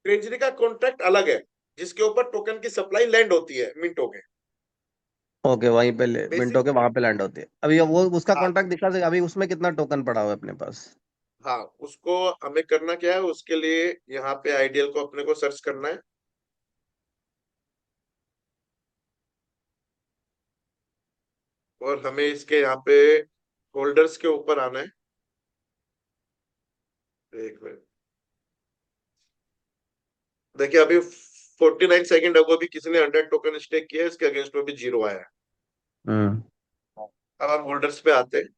ट्रेजरी का कॉन्ट्रैक्ट अलग है, जिसके ऊपर टोकन की सप्लाई लैंड होती है मिंटो के। ओके वहीं पे बेसिक। मिनटों के वहां पे लैंड होती है। अभी वो उसका हाँ। कॉन्ट्रैक्ट दिखा दे, अभी उसमें कितना टोकन पड़ा हुआ है अपने पास? हाँ, उसको हमें करना क्या है, उसके लिए यहाँ पे आइडियल को अपने को सर्च करना है। और हमें इसके यहाँ पे होल्डर्स के ऊपर आना है। एक मिनट। देखिए अभी 49 सेकेंड अगो भी किसी ने 100 टोकन स्टेक किया है, इसके अगेंस्ट में भी 0 आया है। हम्म अब हम होल्डर्स पे आते हैं।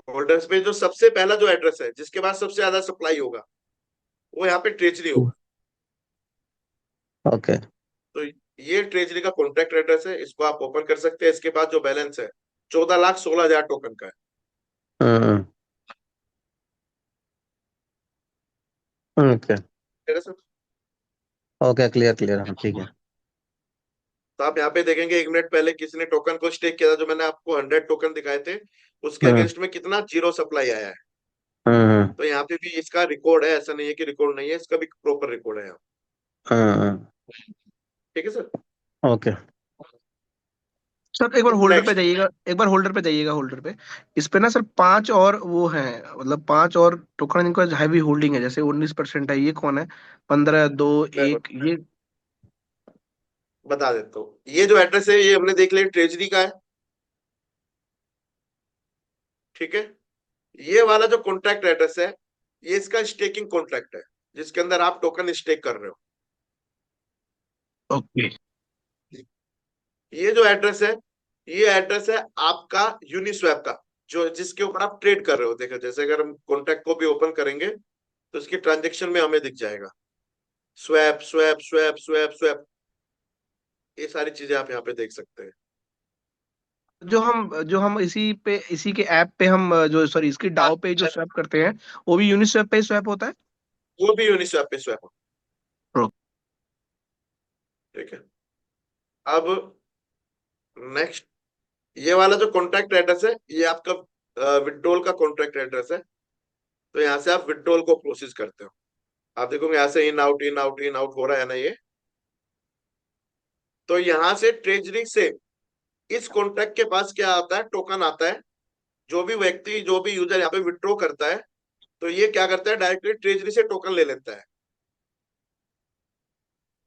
होल्डर्स पे जो सबसे पहला जो एड्रेस है जिसके बाद सबसे ज्यादा सप्लाई होगा वो यहाँ पे ट्रेजरी होगा। ओके तो ये ट्रेजरी का कॉन्ट्रैक्ट एड्रेस है, इसको आप ओपन कर सकते हैं। इसके बाद जो बैलेंस है 14,16,000 टोकन का है। हम्म ओके ठीक है सर। ओके क्लियर क्लियर हाँ ठीक है। तो आप यहाँ पे देखेंगे 1 मिनट पहले किसी ने टोकन को स्टेक किया था, जो मैंने आपको 100 टोकन दिखाए थे, उसके हम्म अगेंस्ट में कितना 0 सप्लाई आया है। हम्म तो यहाँ पे भी इसका रिकॉर्ड है, ऐसा नहीं है कि रिकॉर्ड नहीं है, इसका भी प्रॉपर रिकॉर्ड है यहाँ। हम्म ठीक है सर। ओके सर एक बार होल्डर पे नेक्स्ट। जाइएगा, एक बार होल्डर पे जाइएगा, होल्डर पे। इस पे ना सर 5 और वो हैं, मतलब 5 और टोकन जिनका हैवी होल्डिंग है, जैसे 19% है, ये कौन है? 15, 2, मैं 1 ये। बता देता हूँ। ये जो एड्रेस है ये हमने देख लिया ट्रेजरी का है। ठीक है। ये वाला जो कॉन्ट्रैक्ट एड्रेस है ये इसका स्टेकिंग कॉन्ट्रैक्ट है, जिसके अंदर आप टोकन स्टेक कर रहे हो। ओके। ये जो एड्रेस है ये एड्रेस है आपका यूनिस्वैप का, जो जिसके ऊपर आप ट्रेड कर रहे हो। देखो जैसे अगर हम कॉन्ट्रैक्ट को भी ओपन करेंगे तो इसकी ट्रांजेक्शन में हमें दिख जाएगा swap swap swap swap swap, ये सारी चीजें आप यहाँ पे देख सकते हैं। जो हम इसी के ऐप पे हम जो सॉरी इसकी डाउ पे जो स्वैप करते हैं, वो भी यूनिस्वैप पे स्वैप होता है। वो भी यूनिस्वैप पे स्वैप हो। ठीक है। अब नेक्स्ट, ये वाला जो कॉन्ट्रैक्ट एड्रेस है ये आपका विड्रॉल का कॉन्ट्रैक्ट एड्रेस है। तो यहाँ से आप विड्रॉल को प्रोसेस करते हो। आप देखोगे यहाँ से in out in out in out हो रहा है ना ये। तो यहाँ से ट्रेजरी से इस कॉन्ट्रैक्ट के पास क्या आता है? टोकन आता है। जो भी व्यक्ति, जो भी यूजर यहाँ पे विड्रॉ करता है तो ये क्या करता है, डायरेक्टली ट्रेजरी से टोकन ले लेता है।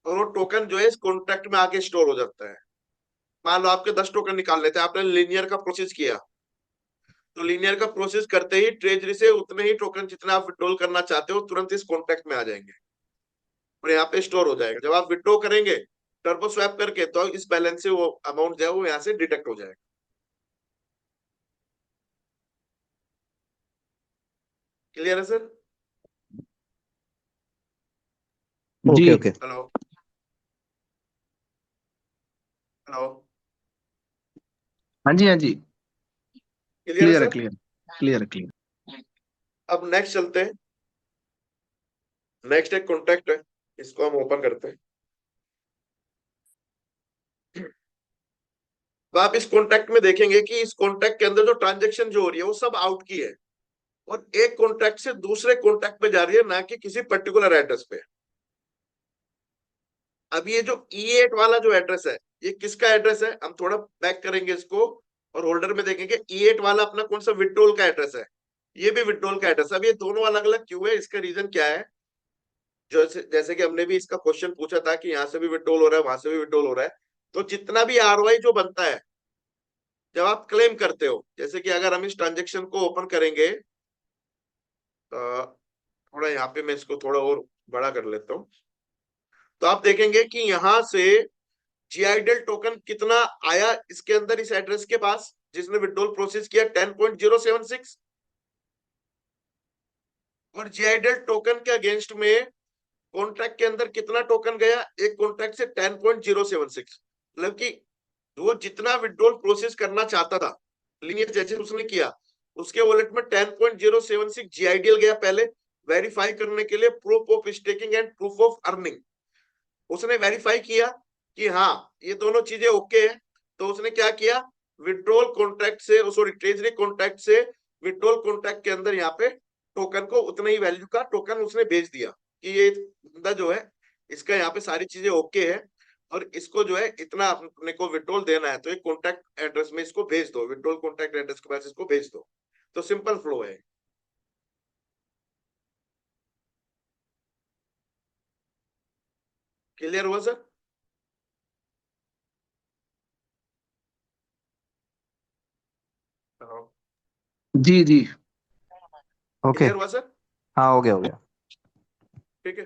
और वो टोकन जो है इस कॉन्ट्रैक्ट में आके स्टोर हो जाता है। मान लो आपके 10 टोकन निकाल लेते हैं, आपने लीनियर का प्रोसेस किया, तो लीनियर का प्रोसेस करते ही ट्रेजरी से उतने ही टोकन जितना आप विड्रॉल करना चाहते हो तुरंत इस कॉन्ट्रैक्ट में आ जाएंगे और यहाँ पे स्टोर हो जाएगा। जब आप विड्रॉ करेंगे टर्बो स्वैप करके तो इस बैलेंस से वो अमाउंट जो है वो यहाँ से डिडक्ट हो जाएगा। क्लियर है सर? ओके जी ओके। हेलो हेलो, हाँ जी हाँ जी, क्लियर है क्लियर है सर? क्लियर क्लियर है क्लियर। अब नेक्स्ट चलते हैं। नेक्स्ट एक कॉन्ट्रैक्ट है, इसको हम ओपन करते हैं। तो आप इस कॉन्ट्रैक्ट में देखेंगे कि इस कॉन्ट्रैक्ट के अंदर जो ट्रांजेक्शन जो हो रही है वो सब आउट की है और एक कॉन्ट्रैक्ट से दूसरे कॉन्ट्रैक्ट पे जा रही है, ना कि किसी पर्टिकुलर एड्रेस पे। अब ये जो E8 वाला जो एड्रेस है ये किसका एड्रेस है, हम थोड़ा बैक करेंगे इसको और होल्डर में देखेंगे E8 वाला अपना कौन सा विड्रॉल का एड्रेस है, ये भी विड्रॉल का एड्रेस है। अब ये दोनों अलग अलग क्यों है, इसका रीजन क्या है? जैसे कि हमने भी इसका क्वेश्चन पूछा था कि यहाँ से भी विड्रॉल हो रहा है वहां से भी विड्रॉल हो रहा है, तो जितना भी ROI जो बनता है जब आप क्लेम करते हो, जैसे कि अगर हम इस ट्रांजेक्शन को ओपन करेंगे, थोड़ा यहाँ पे मैं इसको थोड़ा और बड़ा कर लेता हूँ, तो आप देखेंगे कि यहाँ से जीआईडीएल टोकन कितना आया इसके अंदर इस एड्रेस के पास जिसने विड्रॉल प्रोसेस किया 10.076 और जीआईडीएल टोकन के अगेंस्ट में कॉन्ट्रैक्ट के अंदर कितना टोकन गया, एक कॉन्ट्रैक्ट से 10.076, मतलब कि वो जितना विड्रॉल प्रोसेस करना चाहता था लीनियर जैसे उसने किया उसके वॉलेट में 10.076 जीआईडीएल गया पहले वेरीफाई करने के लिए, proof of staking and proof of earning. उसने वेरीफाई किया कि हाँ ये दोनों चीजें ओके है, तो उसने क्या किया, विड्रॉल कॉन्ट्रैक्ट से सॉरी ट्रेजरी कॉन्ट्रैक्ट से विड्रॉल कॉन्ट्रैक्ट के अंदर यहाँ पे टोकन को उतने ही वैल्यू का टोकन उसने भेज दिया कि ये बंदा जो है इसका यहाँ पे सारी चीजें ओके है और इसको जो है इतना अपने को विड्रॉल देना है, तो एक कॉन्ट्रैक्ट एड्रेस में इसको भेज दो, विड्रॉल कॉन्ट्रैक्ट एड्रेस के पास इसको भेज दो। तो सिंपल फ्लो है। क्लियर हुआ सर? जी जी। ओके। क्लियर हुआ सर? हाँ, हो गया हो गया। ठीक है।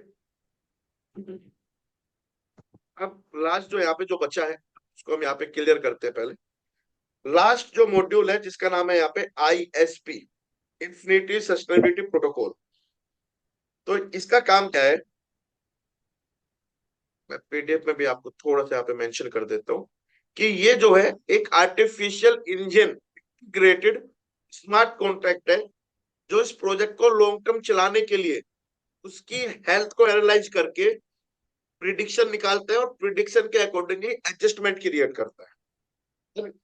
अब लास्ट जो यहाँ पे जो बचा है उसको हम यहाँ पे क्लियर करते हैं। पहले लास्ट जो मॉड्यूल है जिसका नाम है यहाँ पे ISP, इन्फिनिटी सस्टेनेबिलिटी प्रोटोकॉल। तो इसका काम क्या है, मैं PDF में भी आपको थोड़ा सा यहाँ पे मेंशन कर देता हूँ कि ये जो है एक artificial engine integrated smart contract है जो इस प्रोजेक्ट को लॉन्ग टर्म चलाने के लिए उसकी हेल्थ को एनालाइज करके प्रिडिक्शन निकालता है और प्रिडिक्शन के अकॉर्डिंगली एडजस्टमेंट क्रिएट करता है।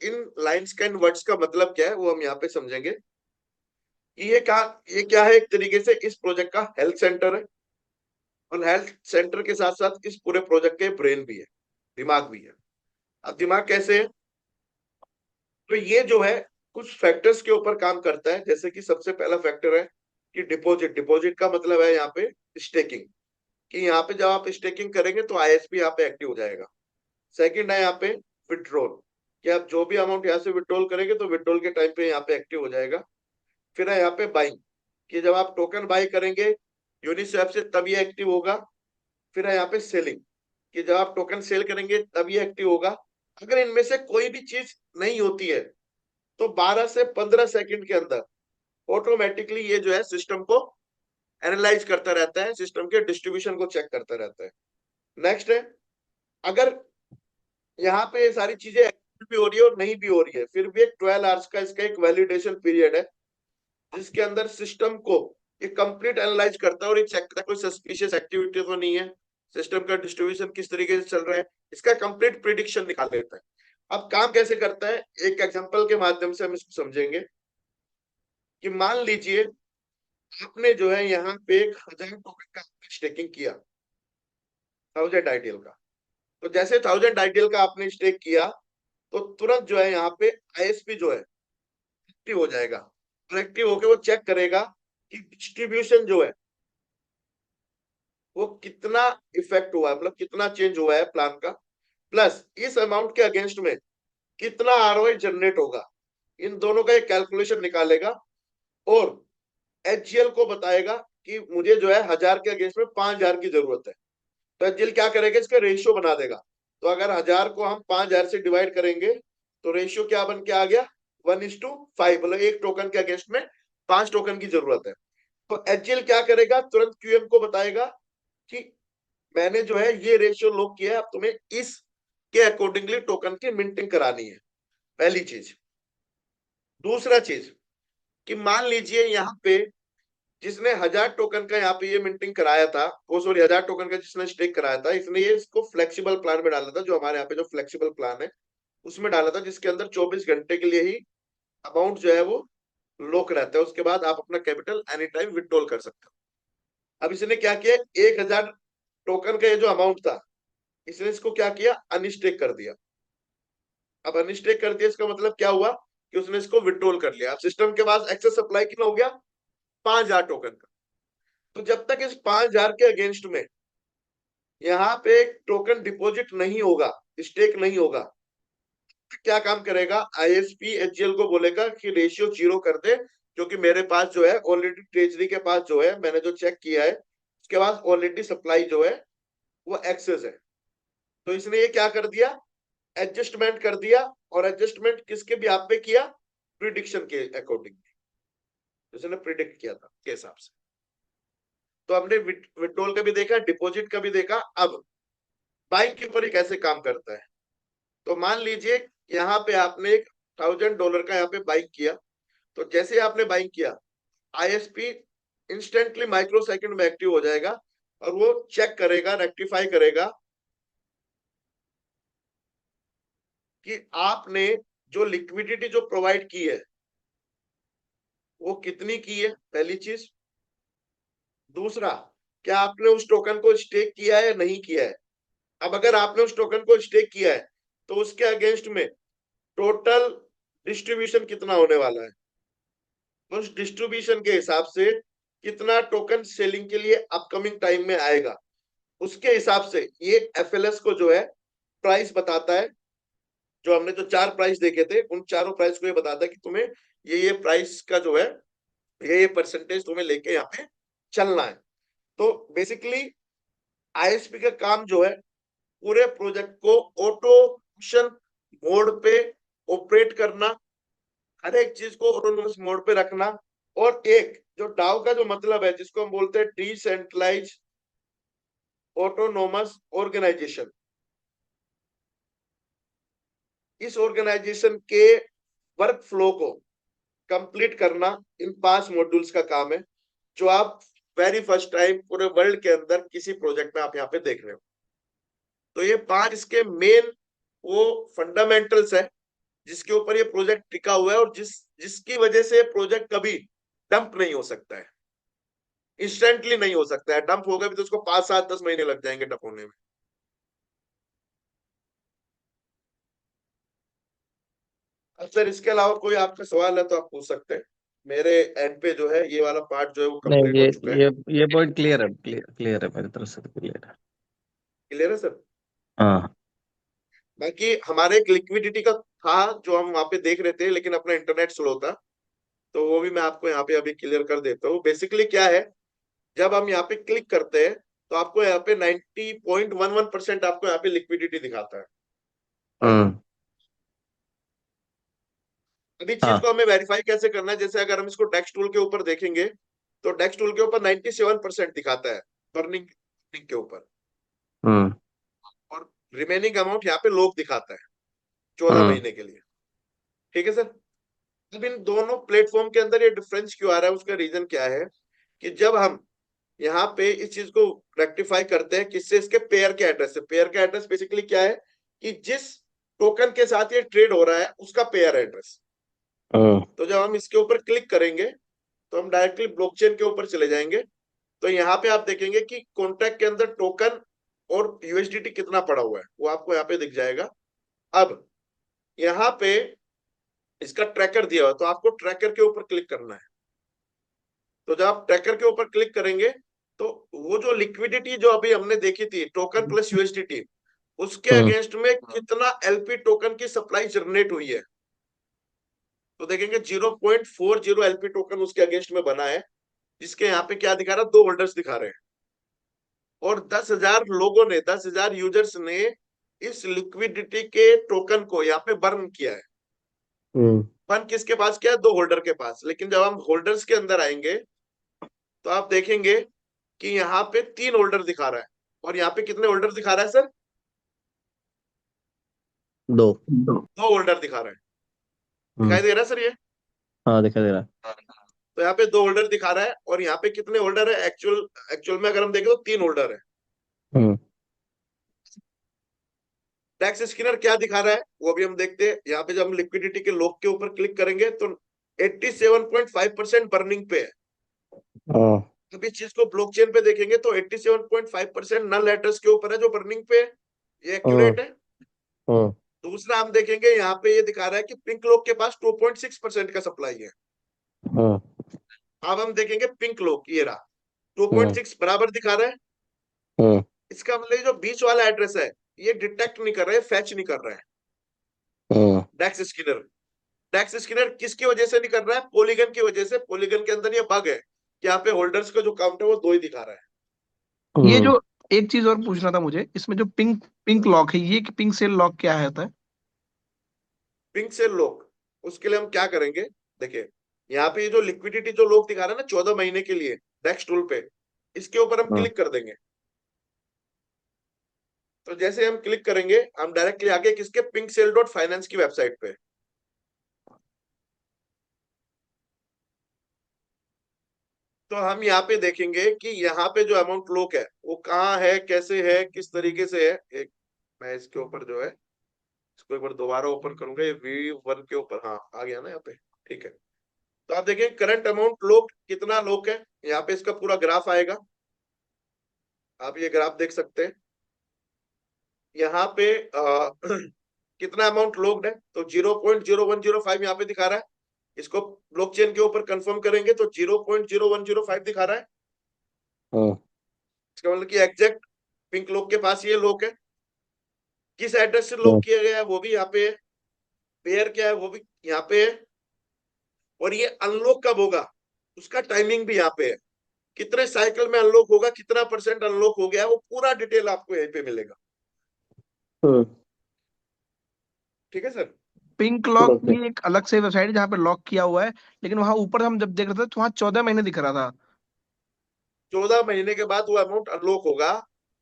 इन लाइंस का इन वर्ड्स का मतलब क्या है वो हम यहाँ पे समझेंगे कि ये क्या है, एक तरीके से इस प्रोजेक्ट का हेल्थ सेंटर है और हेल्थ सेंटर के साथ साथ इस पूरे प्रोजेक्ट के ब्रेन भी है, दिमाग भी है। अब दिमाग कैसे है, तो ये जो है कुछ फैक्टर्स के ऊपर काम करता है। जैसे कि सबसे पहला फैक्टर है कि डिपॉजिट, डिपॉजिट का मतलब है यहाँ पे स्टेकिंग, कि यहाँ पे जब आप स्टेकिंग करेंगे तो ISP यहाँ पे एक्टिव हो जाएगा। सेकंड है यहाँ पे विड्रॉल, कि आप जो भी अमाउंट यहाँ से विड्रॉल करेंगे तो विड्रॉल के टाइम पे यहाँ पे एक्टिव हो जाएगा। फिर है यहाँ पे बाइंग, कि जब आप टोकन बाई करेंगे यूनिस्वैप से तब ये एक्टिव होगा। फिर है यहाँ पे सेलिंग, कि जब आप टोकन सेल करेंगे तब ये एक्टिव होगा। अगर इनमें से कोई भी चीज नहीं होती है तो 12 से 15 सेकंड के अंदर ऑटोमेटिकली ये जो है सिस्टम को एनालाइज करता रहता है, सिस्टम के डिस्ट्रीब्यूशन को चेक करता रहता है। नेक्स्ट है, अगर यहाँ पे ये सारी चीजें भी हो रही है और नहीं भी हो रही है फिर भी एक 12 आवर्स का इसका एक वैलिडेशन पीरियड है जिसके अंदर सिस्टम को ये कंप्लीट एनालाइज करता है और ये चेक करता है कोई सस्पिशियस एक्टिविटी तो नहीं है, सिस्टम का डिस्ट्रीब्यूशन किस तरीके से चल रहा है, इसका कंप्लीट प्रिडिक्शन निकाल लेता है। अब काम कैसे करता है, एक एग्जांपल के माध्यम से हम इसको समझेंगे कि मान लीजिए आपने जो है यहाँ पे 1000 टोकन का स्टेकिंग किया 1000 आइडियल का, तो जैसे 1000 आइडियल का आपने स्टेक किया तो तुरंत जो है यहाँ पे ISP जो है एक्टिव हो जाएगा और एक्टिव होकर वो चेक करेगा कि डिस्ट्रीब्यूशन जो है वो कितना इफेक्ट हुआ है, मतलब कितना चेंज हुआ है प्लान का, प्लस इस अमाउंट के अगेंस्ट में कितना ROI जनरेट होगा। इन दोनों का एक कैलकुलेशन निकालेगा और एचजीएल को बताएगा कि मुझे जो है 1000 के अगेंस्ट में 5000 की जरूरत है। तो एचजीएल क्या करेगा, इसका रेशियो बना देगा। तो अगर 1000 को हम 5000 से डिवाइड करेंगे तो रेशियो क्या बन के आ गया, 1:5, मतलब एक टोकन के अगेंस्ट में 5 टोकन की जरूरत है। तो एचजीएल क्या करेगा, तुरंत क्यूएम को बताएगा कि मैंने जो है ये रेशियो लॉक किया है, अब तुम्हें इसके अकॉर्डिंगली टोकन की मिंटिंग करानी है, पहली चीज। दूसरा चीज कि मान लीजिए यहाँ पे जिसने 1000 टोकन का यहाँ पे ये मिंटिंग कराया था, वो सॉरी 1000 टोकन का जिसने स्टेक कराया था, इसने ये इसको फ्लेक्सिबल प्लान में डाला था, जो हमारे यहाँ पे जो फ्लेक्सिबल प्लान है उसमें डाला था, जिसके अंदर 24 घंटे के लिए ही अमाउंट जो है वो लॉक रहता है, उसके बाद आप अपना कैपिटल एनी टाइम विड्रॉल कर सकते हो। अब इसने क्या किया, 1000 टोकन का ये जो अमाउंट था, इसने इसको क्या किया, अनस्टेक कर दिया। अब अनस्टेक कर दिया इसका मतलब क्या हुआ कि उसने इसको विड्रॉल कर लिया। अब सिस्टम के पास एक्सेस सप्लाई कितना हो गया, 5000 टोकन का। तो जब तक इस 5000 के अगेंस्ट में यहाँ पे एक टोकन डिपॉजिट नहीं होगा, स्टेक नहीं होगा, क्या काम करेगा, आईएसपी एचजीएल को बोलेगा कि रेशियो 0 कर दे, क्योंकि मेरे पास जो है ऑलरेडी ट्रेजरी के पास जो है, मैंने जो चेक किया है उसके पास ऑलरेडी सप्लाई जो है वो एक्सेस है। तो इसने ये क्या कर दिया, एडजस्टमेंट कर दिया। और एडजस्टमेंट किसके भी आप पे किया, प्रिडिक्शन के अकॉर्डिंग, जिसने प्रिडिक्ट किया था के हिसाब से। तो हमने विड्रॉल का भी देखा, डिपॉजिट का भी देखा। अब बाइंग के ऊपर कैसे काम करता है, तो मान लीजिए यहाँ पे आपने एक $1000 का यहाँ पे बाइंग किया। तो जैसे आपने बाइंग किया, आईएसपी इंस्टेंटली माइक्रो सेकंड में एक्टिव हो जाएगा और वो चेक करेगा, रेक्टिफाई करेगा कि आपने जो लिक्विडिटी जो प्रोवाइड की है वो कितनी की है, पहली चीज। दूसरा, क्या आपने उस टोकन को स्टेक किया है या नहीं किया है। अब अगर आपने उस टोकन को स्टेक किया है तो उसके अगेंस्ट में टोटल डिस्ट्रीब्यूशन कितना होने वाला है, उस डिस्ट्रीब्यूशन के हिसाब से कितना टोकन सेलिंग के लिए अपकमिंग टाइम में आएगा, उसके हिसाब से ये एफएलएस को जो है प्राइस बताता है। जो हमने जो 4 प्राइस देखे थे उन चारों प्राइस को ये बताता है कि तुम्हें ये प्राइस का जो है ये परसेंटेज तुम्हें लेके यहाँ पे चलना है। तो बेसिकली आईएसपी का काम जो है पूरे प्रोजेक्ट को ऑटोमेशन मोड पे ऑपरेट करना, हर एक चीज को ऑटोनोमस मोड पे रखना। और एक जो डाउ का जो मतलब है, जिसको हम बोलते हैं डिसेंट्रलाइज ऑटोनोमस ऑर्गेनाइजेशन, इस ऑर्गेनाइजेशन के वर्क फ्लो को कंप्लीट करना इन 5 मॉड्यूल्स का काम है, जो आप वेरी फर्स्ट टाइम पूरे वर्ल्ड के अंदर किसी प्रोजेक्ट में आप यहाँ पे देख रहे हो। तो ये 5 इसके मेन वो फंडामेंटल्स है जिसके ऊपर ये प्रोजेक्ट टिका हुआ है, और जिसकी वजह से प्रोजेक्ट कभी डंप नहीं हो सकता है, इंस्टेंटली नहीं हो सकता है। डंप होगा भी तो उसको 5, 7, 10 महीने लग जाएंगे डंप होने में। अब सर इसके अलावा कोई आपका सवाल है तो आप पूछ सकते हैं। मेरे एंड पे जो है ये वाला पार्ट जो है वो नहीं, कंप्लीट हो चुका है। ये पॉइंट क्लियर है, क्लियर है मेरी तरफ से, क्लियर है। क्लियर है सर। हाँ। बाकी हमारे एक लिक्विडिटी का था जो हम वहां पे देख रहे थे, लेकिन अपना इंटरनेट स्लो था, तो वो भी मैं आपको यहाँ पे अभी क्लियर कर देता हूँ। बेसिकली क्या है, जब हम यहाँ पे क्लिक करते हैं तो आपको यहाँ पे 90.11% आपको यहाँ पे लिक्विडिटी दिखाता है। हम्म। अभी चीज हाँ। को हमें वेरीफाई कैसे करना है, जैसे अगर हम इसको डेक्स टूल के ऊपर देखेंगे तो डेक्स टूल के ऊपर 97% दिखाता है बर्निंग के ऊपर, हम्म। और रिमेनिंग अमाउंट यहाँ पे लॉक दिखाता है 14 हम्म। महीने के लिए। ठीक है सर। अब इन दोनों प्लेटफॉर्म के अंदर ये डिफरेंस क्यों आ रहा है, उसका रीजन क्या है कि जब हम यहाँ पे इस चीज को रेक्टिफाई करते हैं किससे, इसके पेयर के एड्रेस से। पेयर का एड्रेस बेसिकली क्या है कि जिस टोकन के साथ ये ट्रेड हो रहा है उसका पेयर एड्रेस। तो जब हम इसके ऊपर क्लिक करेंगे तो हम डायरेक्टली ब्लॉकचेन के ऊपर चले जाएंगे। तो यहाँ पे आप देखेंगे कि कॉन्ट्रैक्ट के अंदर टोकन और यूएसडीटी कितना पड़ा हुआ है वो आपको यहाँ पे दिख जाएगा। अब यहाँ पे इसका ट्रैकर दिया हुआ, तो आपको ट्रैकर के ऊपर क्लिक करना है। तो जब आप ट्रैकर के ऊपर क्लिक करेंगे तो वो जो लिक्विडिटी जो अभी हमने देखी थी टोकन प्लस यूएसडीटी, उसके अगेंस्ट में कितना एलपी टोकन की सप्लाई जनरेट हुई है, तो देखेंगे 0.40 एलपी टोकन उसके अगेंस्ट में बना है, जिसके यहाँ पे क्या दिखा रहा है, 2 होल्डर्स दिखा रहे हैं। और 10,000 लोगों ने, 10,000 यूजर्स ने इस लिक्विडिटी के टोकन को यहाँ पे बर्न किया है। बर्न किसके पास किया है? 2 होल्डर के पास। लेकिन जब हम होल्डर्स के अंदर आएंगे तो आप देखेंगे कि यहाँ पे 3 होल्डर दिखा रहा है, और यहाँ पे कितने होल्डर दिखा रहा है सर? 2। 2 होल्डर दिखा रहा है। दिखाई दे रहा है सर ये? हाँ, दिखाई दे रहा है। तो यहाँ पे 2 होल्डर दिखा रहा है, और यहाँ पे कितने होल्डर है? एक्चुअल में अगर हम देखें तो 3 होल्डर है। टैक्स स्कैनर क्या दिखा रहा है वो भी हम देखते हैं। यहाँ पे जब हम लिक्विडिटी के लॉक के ऊपर क्लिक करेंगे तो 87.5% बर्निंग पे है। अब इस चीज को ब्लॉकचेन पे देखेंगे तो 87.5% नल एड्रेस के ऊपर है जो बर्निंग पे है। ये एक्यूरेट है। दूसरा हम देखेंगे यहाँ पे ये दिखा रहा है कि पिंक लॉक के पास 2.6% का सप्लाई है। अब हम देखेंगे पिंक लॉक, ये रहा 2.6 बराबर दिखा रहा है। इसका मतलब ये जो बीच वाला एड्रेस है ये डिटेक्ट नहीं कर रहा है, फैच नहीं कर रहा है डैक्स स्कैनर। टैक्स स्कैनर किसकी वजह से नहीं कर रहा है? पॉलीगन की वजह से। पॉलीगन के अंदर ये बग है कि यहाँ पे होल्डर्स का जो काउंट है वो 2 ही दिखा रहा है। ये जो एक चीज और पूछना था मुझे, इसमें जो पिंक पिंक लॉक है, ये पिंक सेल लॉक क्या है होता है? पिंक सेल लॉक, उसके लिए हम क्या करेंगे, देखिए यहाँ पे ये जो लिक्विडिटी जो लॉक दिखा रहा है ना 14 महीने के लिए डेक्स टूल पे, इसके ऊपर हम क्लिक कर देंगे। तो जैसे हम क्लिक करेंगे हम डायरेक्टली आगे किसके, पिंक सेल डॉट फाइनेंस की वेबसाइट पे। तो हम यहाँ पे देखेंगे कि यहाँ पे जो अमाउंट लॉक है वो कहाँ है, कैसे है, किस तरीके से है। एक मैं इसके ऊपर जो है इसको एक बार दोबारा ओपन करूंगा, ये V1 के ऊपर, हाँ आ गया ना यहाँ पे, ठीक है। तो आप देखिए करंट अमाउंट लॉक कितना लॉक है, यहाँ पे इसका पूरा ग्राफ आएगा। आप ये ग्राफ देख सकते हैं। यहाँ पे कितना अमाउंट लॉक्ड है, तो 0.0105 यहाँ पे दिखा रहा है। इसको ब्लॉकचेन के ऊपर कंफर्म करेंगे तो 0.0105 दिखा रहा है। इसका मतलब कि एग्जैक्ट पिंक लॉक के पास ये लॉक है। किस एड्रेस से लॉक किया गया है वो भी यहाँ पे है, पेयर क्या है वो भी यहाँ पे है, और ये अनलॉक कब होगा उसका टाइमिंग भी यहाँ पे है। कितने साइकिल में अनलॉक होगा, कितना परसेंट अनलॉक हो गया, वो पूरा डिटेल आपको यहीं पे मिलेगा। ठीक है सर। पिंक लॉक की एक अलग से वेबसाइट है जहाँ पे लॉक किया हुआ है, लेकिन वहां ऊपर हम जब देख रहे थे तो वहां 14 महीने दिख रहा था। 14 महीने के बाद वो अमाउंट अनलॉक होगा।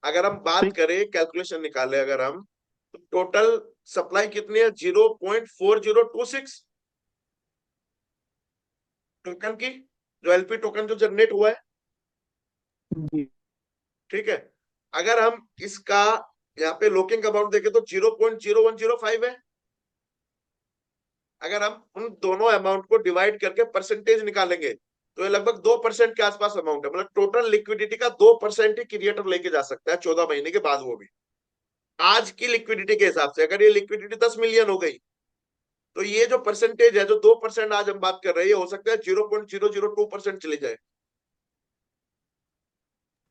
अगर हम बात करें, कैलकुलेशन निकाले अगर हम, तो टोटल सप्लाई कितनी है, 0.4026 टोकन की, जो एलपी टोकन जो जनरेट हुआ है। ठीक है। अगर हम इसका यहाँ पे लॉकिंग अमाउंट देखें तो 0.0105 है। अगर हम उन दोनों अमाउंट को डिवाइड करके परसेंटेज निकालेंगे तो ये लगभग 2% के आसपास अमाउंट है। मतलब टोटल लिक्विडिटी का 2% ही क्रिएटर लेके जा सकता है 14 महीने के बाद, वो भी आज की लिक्विडिटी के हिसाब से। अगर ये लिक्विडिटी 10 मिलियन हो गई तो ये जो परसेंटेज है, जो 2% आज हम बात कर रहे हैं, हो सकता है 0.002% चले जाए।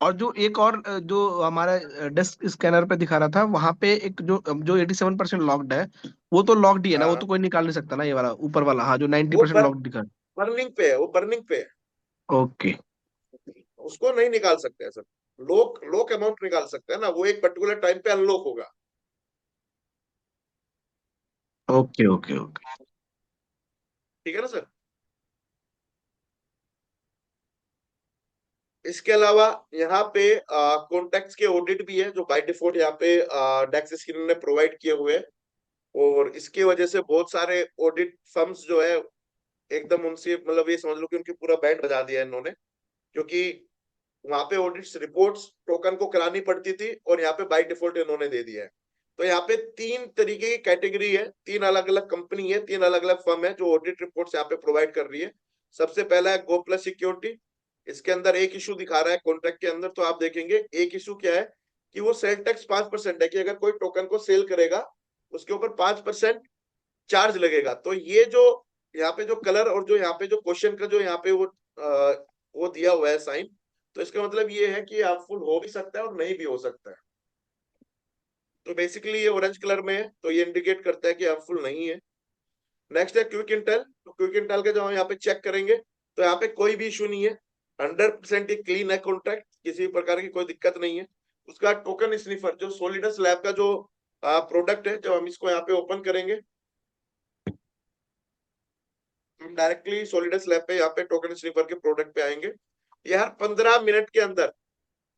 और जो एक और जो हमारा डेस्क स्कैनर पे दिखा रहा था, वहां पे एक जो 87% लॉक्ड है, वो तो लॉक्ड ही है ना, वो हाँ, तो कोई निकाल नहीं सकता ना, ये वाला ऊपर वाला, हाँ जो वो 90% लॉक्ड दिखा बर्निंग पे है, वो बर्निंग पे है, ओके उसको नहीं निकाल सकते हैं सर। लोक लोक अमाउंट निकाल सकते हैं ना, वो एक पर्टिकुलर टाइम पे अनलॉक होगा। Okay okay okay. ठीक है ना सर। इसके अलावा यहाँ पे कॉन्टेक्ट्स के ऑडिट भी है जो बाय डिफॉल्ट यहाँ पे डेक्स स्क्रीन ने प्रोवाइड किए हुए हैं। और इसकी वजह से बहुत सारे ऑडिट फर्म्स जो है एकदम उनसे, मतलब ये समझ लो कि उनकी पूरा बैंड बजा दिया है इन्होंने। क्योंकि वहां पे ऑडिट रिपोर्ट्स टोकन को करानी पड़ती थी और यहाँ पे बाय डिफॉल्ट इन्होंने दे दिया है। तो यहाँ पे 3 तरीके की कैटेगरी है, 3 अलग अलग कंपनी है, 3 अलग अलग फर्म है जो ऑडिट रिपोर्ट्स यहाँ पे प्रोवाइड कर रही है। सबसे पहला है गो प्लस सिक्योरिटी। इसके अंदर एक इशू दिखा रहा है कॉन्ट्रैक्ट के अंदर, तो आप देखेंगे एक इशू क्या है कि वो सेल टैक्स 5% है, कि अगर कोई टोकन को सेल करेगा उसके ऊपर 5% चार्ज लगेगा। तो ये जो यहाँ पे जो कलर और जो यहाँ पे जो क्वेश्चन का जो यहाँ पे वो दिया हुआ है साइन, तो इसका मतलब ये है कि हार्मफुल हो भी सकता है और नहीं भी हो सकता है। तो बेसिकली ये ऑरेंज कलर में है तो ये इंडिकेट करता है कि हार्मफुल नहीं है। नेक्स्ट है क्विक इंटेल। तो क्विक इंटेल का जब हम यहाँ पे चेक करेंगे तो यहाँ पे कोई भी इशू नहीं है, 100% ही क्लीन है कॉन्ट्रैक्ट, किसी प्रकार की कोई दिक्कत नहीं है। उसका टोकन स्निफर जो सोलिडस लैब का जो प्रोडक्ट है, जब हम इसको यहाँ पे ओपन करेंगे, हम डायरेक्टली सोलिडस लैब पे यहाँ पे टोकन स्निफर के प्रोडक्ट पे आएंगे। ये हर 15 मिनट के अंदर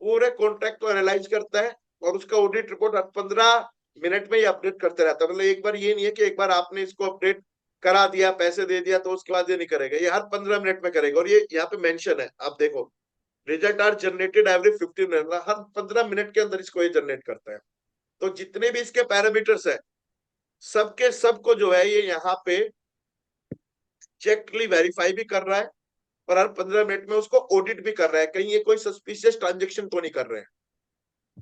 पूरे कॉन्ट्रैक्ट को एनालाइज करता है और उसका ऑडिट रिपोर्ट हर 15 मिनट में ही अपडेट करते रहता है। मतलब एक बार ये नहीं है कि एक बार आपने इसको अपडेट करा दिया, पैसे दे दिया, तो उसके बाद ये नहीं करेगा, ये हर 15 मिनट में करेगा। और ये यहाँ पे मेंशन है, आप देखो, result are generated every 15 minute, हर 15 मिनट के अंदर इसको ये जनरेट करता है। तो जितने भी इसके पैरामीटर्स है, सबके सबको जो है ये यहाँ पे चेकली वेरीफाई भी कर रहा है और हर 15 मिनट में उसको ऑडिट भी कर रहा है, कहीं ये कोई सस्पिशियस ट्रांजेक्शन तो नहीं कर रहे हैं।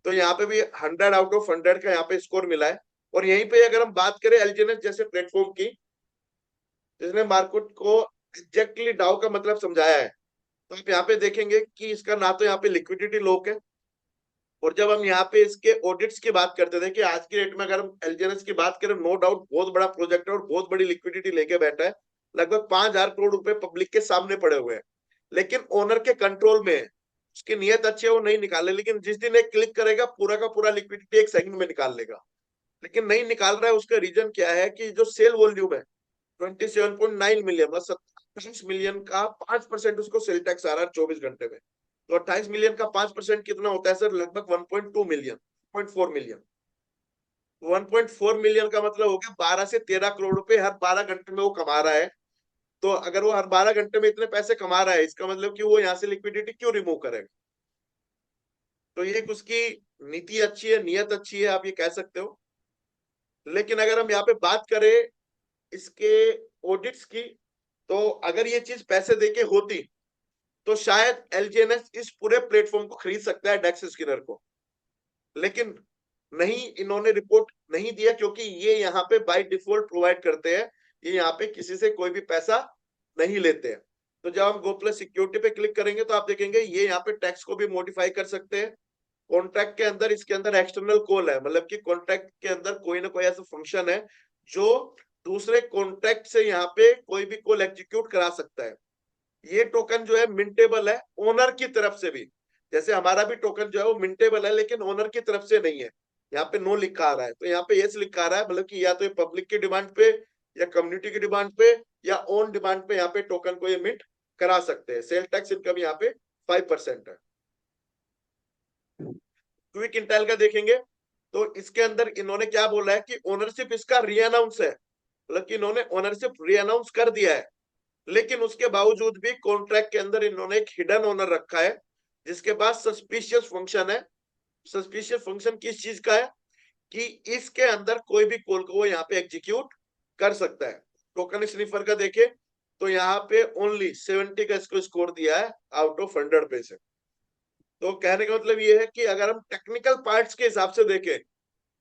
तो यहाँ पे भी 100 आउट ऑफ 100 का यहाँ पे स्कोर मिला है। और यहीं पे अगर हम बात करें एलजीएनएस जैसे प्लेटफॉर्म की, जिसने मार्केट को एग्जैक्टली डाउ का मतलब समझाया है, तो आप यहाँ पे देखेंगे कि इसका ना तो यहाँ पे लिक्विडिटी लॉक है, और जब हम यहाँ पे इसके ऑडिट्स की बात करते थे कि आज की डेट में अगर हम एलजीएनएस की बात करें, नो डाउट बहुत बड़ा प्रोजेक्ट है और बहुत बड़ी लिक्विडिटी लेके बैठा है, लगभग 5,000 करोड़ रुपए पब्लिक के सामने पड़े हुए हैं, लेकिन ओनर के कंट्रोल में है। उसकी नीयत अच्छी है, वो नहीं निकाले, लेकिन जिस दिन एक क्लिक करेगा पूरा का पूरा लिक्विडिटी एक सेकंड में निकाल लेगा। लेकिन नहीं निकाल रहा है, उसका रीजन क्या है कि जो सेल वॉल्यूम है 27.9 मिलियन, मतलब 27 मिलियन का 5% उसको सेल टैक्स आ रहा है 24 घंटे में। तो 28 मिलियन का 5% कितना होता है सर? लगभग 1.2 मिलियन, 0.4 मिलियन। 1.4 मिलियन का मतलब हो गया 12 से 13 करोड़ रुपए हर 12 घंटे में वो कमा रहा है। तो अगर वो हर 12 घंटे में इतने पैसे कमा रहा है, इसका मतलब कि वो यहाँ से लिक्विडिटी क्यों रिमूव करेगा? तो ये उसकी नीति अच्छी है, नियत अच्छी है, आप ये कह सकते हो। लेकिन अगर हम यहाँ पे बात करें इसके ऑडिट्स की, तो अगर ये चीज पैसे देके होती तो शायद एलजीएनएस इस पूरे प्लेटफॉर्म को खरीद सकता है डेक्स स्किनर को, लेकिन नहीं, इन्होंने रिपोर्ट नहीं दिया, क्योंकि ये यहाँ पे बाय डिफॉल्ट प्रोवाइड करते हैं, ये यहाँ पे किसी से कोई भी पैसा नहीं लेते हैं। तो जब हम गो प्लस सिक्योरिटी पे क्लिक करेंगे तो आप देखेंगे ये यहाँ पे टैक्स को भी मॉडिफाई कर सकते हैं। कॉन्ट्रैक्ट के अंदर, इसके अंदर एक्सटर्नल कॉल है, मतलब कि कॉन्ट्रैक्ट के अंदर कोई ना कोई ऐसा फंक्शन है जो दूसरे कॉन्ट्रैक्ट से यहाँ पे कोई भी कॉल एग्जीक्यूट करा सकता है। ये टोकन जो है मिंटेबल है ओनर की तरफ से भी, जैसे हमारा भी टोकन जो है वो मिंटेबल है, लेकिन ओनर की तरफ से नहीं है। यहाँ पे नो लिखा आ रहा है, तो यहाँ पे यस लिखा आ रहा है, मतलब कि या तो ये पब्लिक की डिमांड पे या कम्युनिटी की डिमांड पे या ओन डिमांड पे यहाँ पे टोकन को ये मिंट करा सकते हैं। सेल टैक्स इनका भी यहाँ पे 5% है। क्विक इंटेल का देखेंगे तो इसके अंदर इन्होंने क्या बोला है कि ओनरशिप इसका रीअनाउंस है, मतलब कि इन्होंने ओनरशिप रीअनाउंस कर दिया है, लेकिन उसके बावजूद भी कॉन्ट्रैक्ट के अंदर इन्होंने एक हिडन ओनर रखा है जिसके पास सस्पिशियस फंक्शन है। सस्पिशियस फंक्शन किस चीज का है कि इसके अंदर कोई भी कॉल को वो यहाँ पे एग्जीक्यूट कर सकता है। टोकन स्निफर का देखे तो यहाँ पे ओनली 70 का इसको स्कोर दिया है आउट ऑफ 100 पे से। तो कहने का मतलब ये है कि अगर हम टेक्निकल पार्ट्स के हिसाब से देखें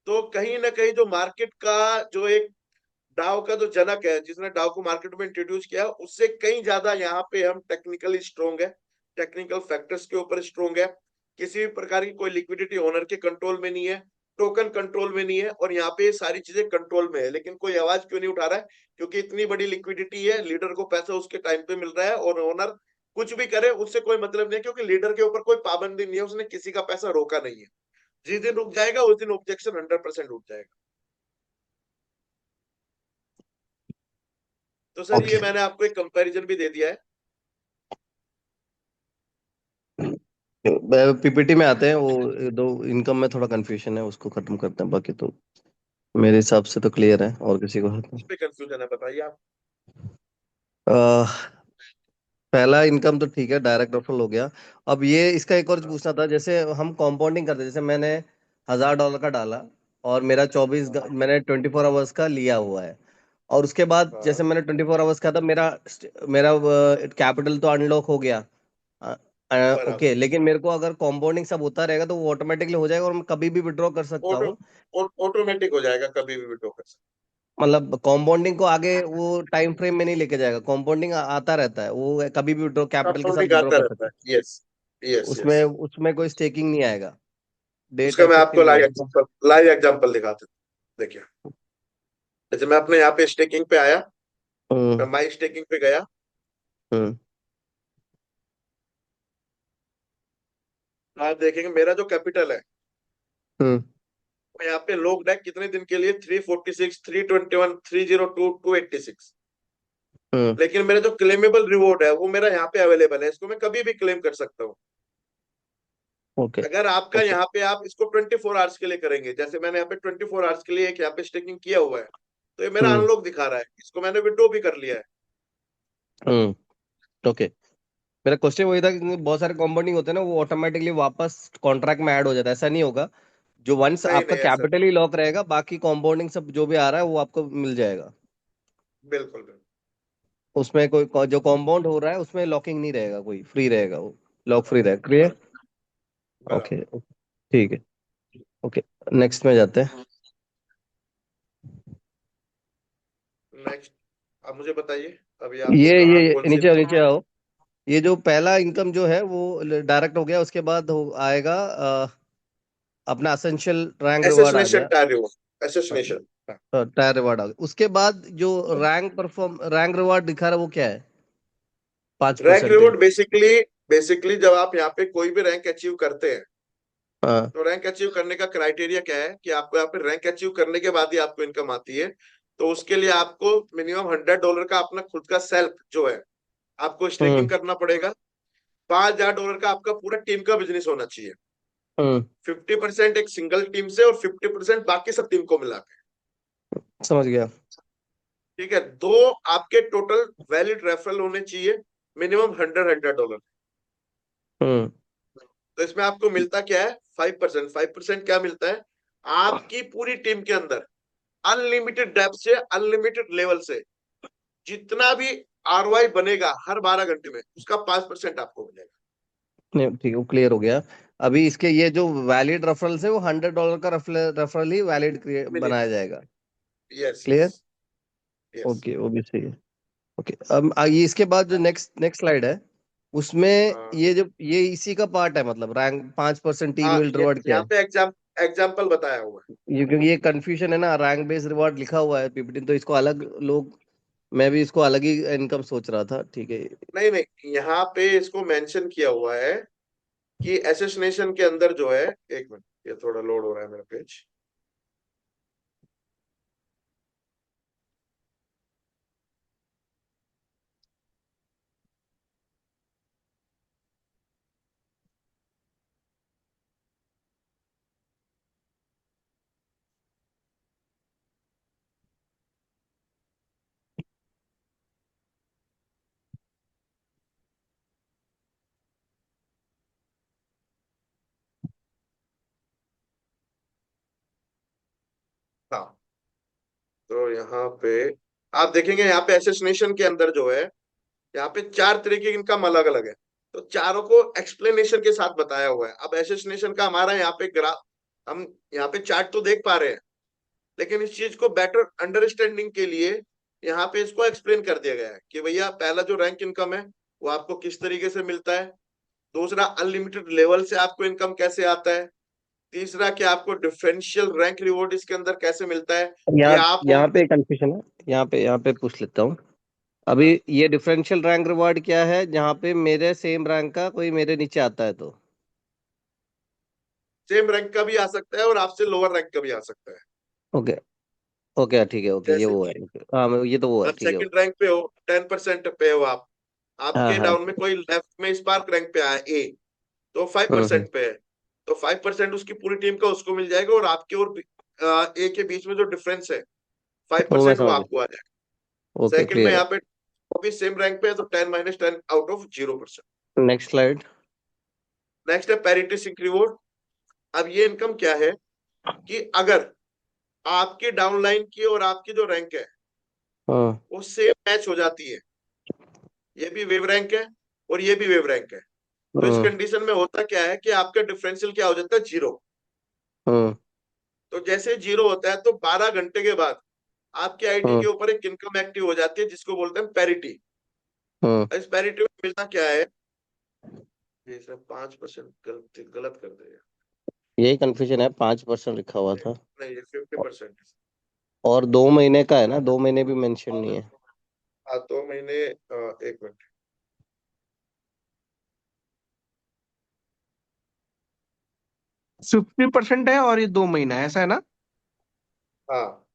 तो कहीं ना कहीं जो मार्केट का जो एक डाव का जो जनक है, जिसने डाव को मार्केट में इंट्रोड्यूस किया, उससे कहीं ज्यादा यहाँ पे हम टेक्निकली स्ट्रोंग है, टेक्निकल फैक्टर्स के ऊपर स्ट्रोंग है। किसी भी प्रकार की कोई लिक्विडिटी ओनर के कंट्रोल में नहीं है, टोकन कंट्रोल में नहीं है, और यहाँ पे सारी चीजें कंट्रोल में है, लेकिन कोई आवाज क्यों नहीं उठा रहा है? क्योंकि इतनी बड़ी लिक्विडिटी है, लीडर को पैसा उसके टाइम पे मिल रहा है, और ओनर कुछ भी करे उससे कोई मतलब नहीं है, क्योंकि लीडर के ऊपर कोई पाबंदी नहीं है, उसने किसी का पैसा रोका नहीं है। जिस दिन रुक जाएगा उस दिन ऑब्जेक्शन 100% उठ जाएगा। तो सर ये ओके। मैंने आपको एक कंपैरिजन भी दे दिया है। पीपीटी में आते हैं वो दो, इनकम में थोड़ा कंफ्यूजन है, उसको खत्म करते हैं, बाकी तो मेरे हिसाब से तो क्लियर है। और किसी को है तो? उस पे कंफ्यूजन है, बताइए आप। अह, पहला इनकम तो ठीक है, डायरेक्ट रेफरल हो गया। अब ये इसका एक और पूछना था, जैसे हम कंपाउंडिंग करते हैं, जैसे मैंने $1,000 का डाला और मेरा हाँ मैंने 24 आवर्स का लिया हुआ है, और उसके बाद हाँ जैसे मैंने 24 आवर्स का था, मेरा मेरा कैपिटल तो अनलॉक हो गया। बराबर। ओके, लेकिन मेरे को अगर कंपाउंडिंग सब होता रहेगा तो वो ऑटोमेटिकली हो जाएगा और मैं कभी भी विड्रॉ कर सकता ऑटो हूँ? ऑटोमेटिक हो जाएगा, कभी भी विड्रॉ कर सकते। मतलब कंपाउंडिंग को आगे वो टाइम फ्रेम में नहीं लेके जाएगा, कंपाउंडिंग आता रहता है, वो कभी भी विड्रॉ कैपिटल के साथ कंपाउंडिंग विड्रॉ आता कर रहता सकते है, हैं? यस यस उसमें यस। उसमें कोई स्टेकिंग नहीं आएगा, डेट उसका मैं आपको इफेक्टिव नहीं आएगा? लाइव एग्जांपल दिखाता हूँ। देखिए, जैसे मैं अपने यहाँ पे स्टेकिंग पे आया, मैं माई स्टेकिंग पे गया, आप देखेंगे मेरा जो कैपिटल है वो यहाँ पे लॉक्ड है कितने दिन के लिए, 346, 321, 302, 286। लेकिन मेरा जो क्लेमेबल रिवॉर्ड है वो मेरा यहाँ पे अवेलेबल है, इसको मैं कभी भी क्लेम कर सकता हूँ। ओके अगर आपका यहाँ पे आप इसको 24 आवर्स के लिए करेंगे, जैसे मैंने यहाँ पे 24 आवर्स के लिए एक यहाँ पे स्टेकिंग किया हुआ है, तो ये मेरा अनलॉक दिखा रहा है, इसको मैंने विड्रॉ भी कर लिया है। ओके। मेरा क्वेश्चन वही था कि बहुत सारे कंपाउंडिंग होते हैं ना, वो ऑटोमेटिकली वापस कॉन्ट्रैक्ट में ऐड हो जाता है, ऐसा नहीं होगा। जो वंस नहीं आपका नहीं, ऐसा कैपिटल ही लॉक रहेगा, बाकी कंपाउंडिंग सब जो भी आ रहा है वो आपको मिल जाएगा। बिल्कुल बिल्कुल उसमें कोई जो कंपाउंड हो रहा है उसमें लॉकिंग नहीं रहेगा, कोई फ्री रहेगा, वो लॉक फ्री रहेगा। क्लियर? बराबर। ओके, ठीक है। ओके, नेक्स्ट में जाते हैं। नेक्स्ट, अब मुझे बताइए अभी आपको ये कहाँ कौन ये सी नीचे नीचे आओ। ये जो पहला इनकम जो है वो डायरेक्ट हो गया, उसके बाद आएगा अपना असेंशियल रैंक रिवार्ड आ एसेसिनेशन गया। Tier reward, assassination. Tier reward आ गया, उसके बाद जो रैंक रिवार्ड दिखा रहा है वो क्या है? पांच rank percentage reward basically basically जब आप यहाँ पे कोई भी रैंक अचीव करते हैं, हाँ। तो रैंक अचीव करने का क्राइटेरिया क्या है कि आपको यहाँ पे रैंक अचीव करने के बाद ही आपको इनकम आती है। तो उसके लिए आपको मिनिमम $100 का अपना खुद का सेल्फ जो है आपको स्टेकिंग हम्म करना पड़ेगा। $5,000 का आपका पूरा टीम का बिजनेस होना चाहिए। हम्म 50% एक सिंगल टीम से और 50% बाकी सब टीम को मिला के। समझ गया। ठीक है, दो आपके टोटल वैलिड रेफरल होने चाहिए, मिनिमम $100। हम्म तो इसमें आपको मिलता क्या है? 5%। 5% क्या मिलता है? आपकी पूरी टीम के अंदर अनलिमिटेड डेप्थ से अनलिमिटेड लेवल से जितना भी आरओआई बनेगा हर 12 घंटे में, उसका 5% आपको मिलेगा। नहीं ठीक है, वो क्लियर हो गया। अभी इसके ये जो वैलिड रेफरल्स है वो $100 का रेफरल ही वैलिड बनाया मिनिमम। जाएगा। Yes yes clear? Yes. Okay, वो भी सही है। ओके, अब ये इसके बाद जो नेक्स्ट नेक्स्ट स्लाइड है उसमें ये इसी का पार्ट है, मतलब रैंक 5% टीम हाँ, मील रिवॉर्ड क्या यहाँ है? पे एग्जाम्पल बताया हुआ है। ये क्योंकि ये कंफ्यूजन है ना, रैंक बेस्ड रिवॉर्ड लिखा हुआ है पीपीटी, तो इसको अलग लोग, मैं भी इसको अलग ही इनकम सोच रहा था। ठीक है। नहीं नहीं, यहाँ पे इसको मेंशन किया हुआ है कि एसेसिनेशन के अंदर जो है, एक मिनट, ये थोड़ा लोड हो रहा है मेरा पेज। हाँ, तो यहाँ पे आप देखेंगे, यहाँ पे एसेसिनेशन के अंदर जो है, यहाँ पे 4 तरह की इनकम अलग अलग है। तो चारों को एक्सप्लेनेशन के साथ बताया हुआ है। अब एसेसिनेशन का हमारा यहाँ पे ग्राफ, हम यहाँ पे चार्ट तो देख पा रहे हैं, लेकिन इस चीज को बेटर अंडरस्टैंडिंग के लिए यहाँ पे इसको एक्सप्लेन कर दिया गया है कि भैया पहला जो रैंक इनकम है वो आपको किस तरीके से मिलता है, दूसरा अनलिमिटेड लेवल से आपको इनकम कैसे आता है, तीसरा कि आपको डिफरेंशियल रैंक रिवॉर्ड इसके अंदर कैसे मिलता है कि यहाँ आप। यहाँ पे कंफ्यूजन है, यहाँ पे पूछ लेता हूँ। अभी ये डिफरेंशियल रैंक रिवॉर्ड क्या है, जहाँ पे मेरे सेम रैंक का कोई मेरे नीचे आता है तो? सेम रैंक का भी आ सकता है और आपसे लोअर रैंक का भी आ सकता है। ओके ओके, ठीक है, ओके, ये जैसे वो है। हाँ ये तो वो है, आप ठीक है। सेकंड रैंक पे हो, 10% पे हो आप, हाँ आपके हाँ। डाउन में कोई लेफ्ट में स्पार्क रैंक पे आया ए, तो फाइव हम्म परसेंट पे है, तो 5% उसकी पूरी टीम का उसको मिल जाएगा, और आपके और ए के बीच में जो डिफरेंस है फाइव वो मैं परसेंट वो समझ आपको आ जाएगा। गया। ओके, सेकंड में क्लियर है। यहाँ पे वो भी सेम रैंक पे है, तो 10 - 10 out of 0%। Next slide. Next है पैरिटी सिंक रिवॉर्ड। अब ये इनकम क्या है कि अगर आपकी डाउनलाइन की और आपकी जो रैंक है हाँ वो सेम मैच हो जाती है, ये भी वेव रैंक है और ये भी वेव रैंक है, तो इस हाँ कंडीशन में होता क्या है कि आपका डिफरेंशियल क्या हो जाता है? 0। हाँ तो जैसे 0 होता है तो 12 घंटे के बाद आपके आईडी हाँ के ऊपर एक इनकम एक्टिव हो जाती है, जिसको बोलते हैं पैरिटी। हाँ। इस पैरिटी में मिलता क्या है? ये सर 5% गलत गलत कर दिया। यही कंफ्यूजन है, 5% लिखा हुआ था। नहीं, ये 50%। और 2 महीने का है ना, 2 महीने भी मेंशन नहीं है। हाँ 2 महीने, एक मिनट। फिफ्टी परसेंट है और ये 2 महीना है, ऐसा है ना? हाँ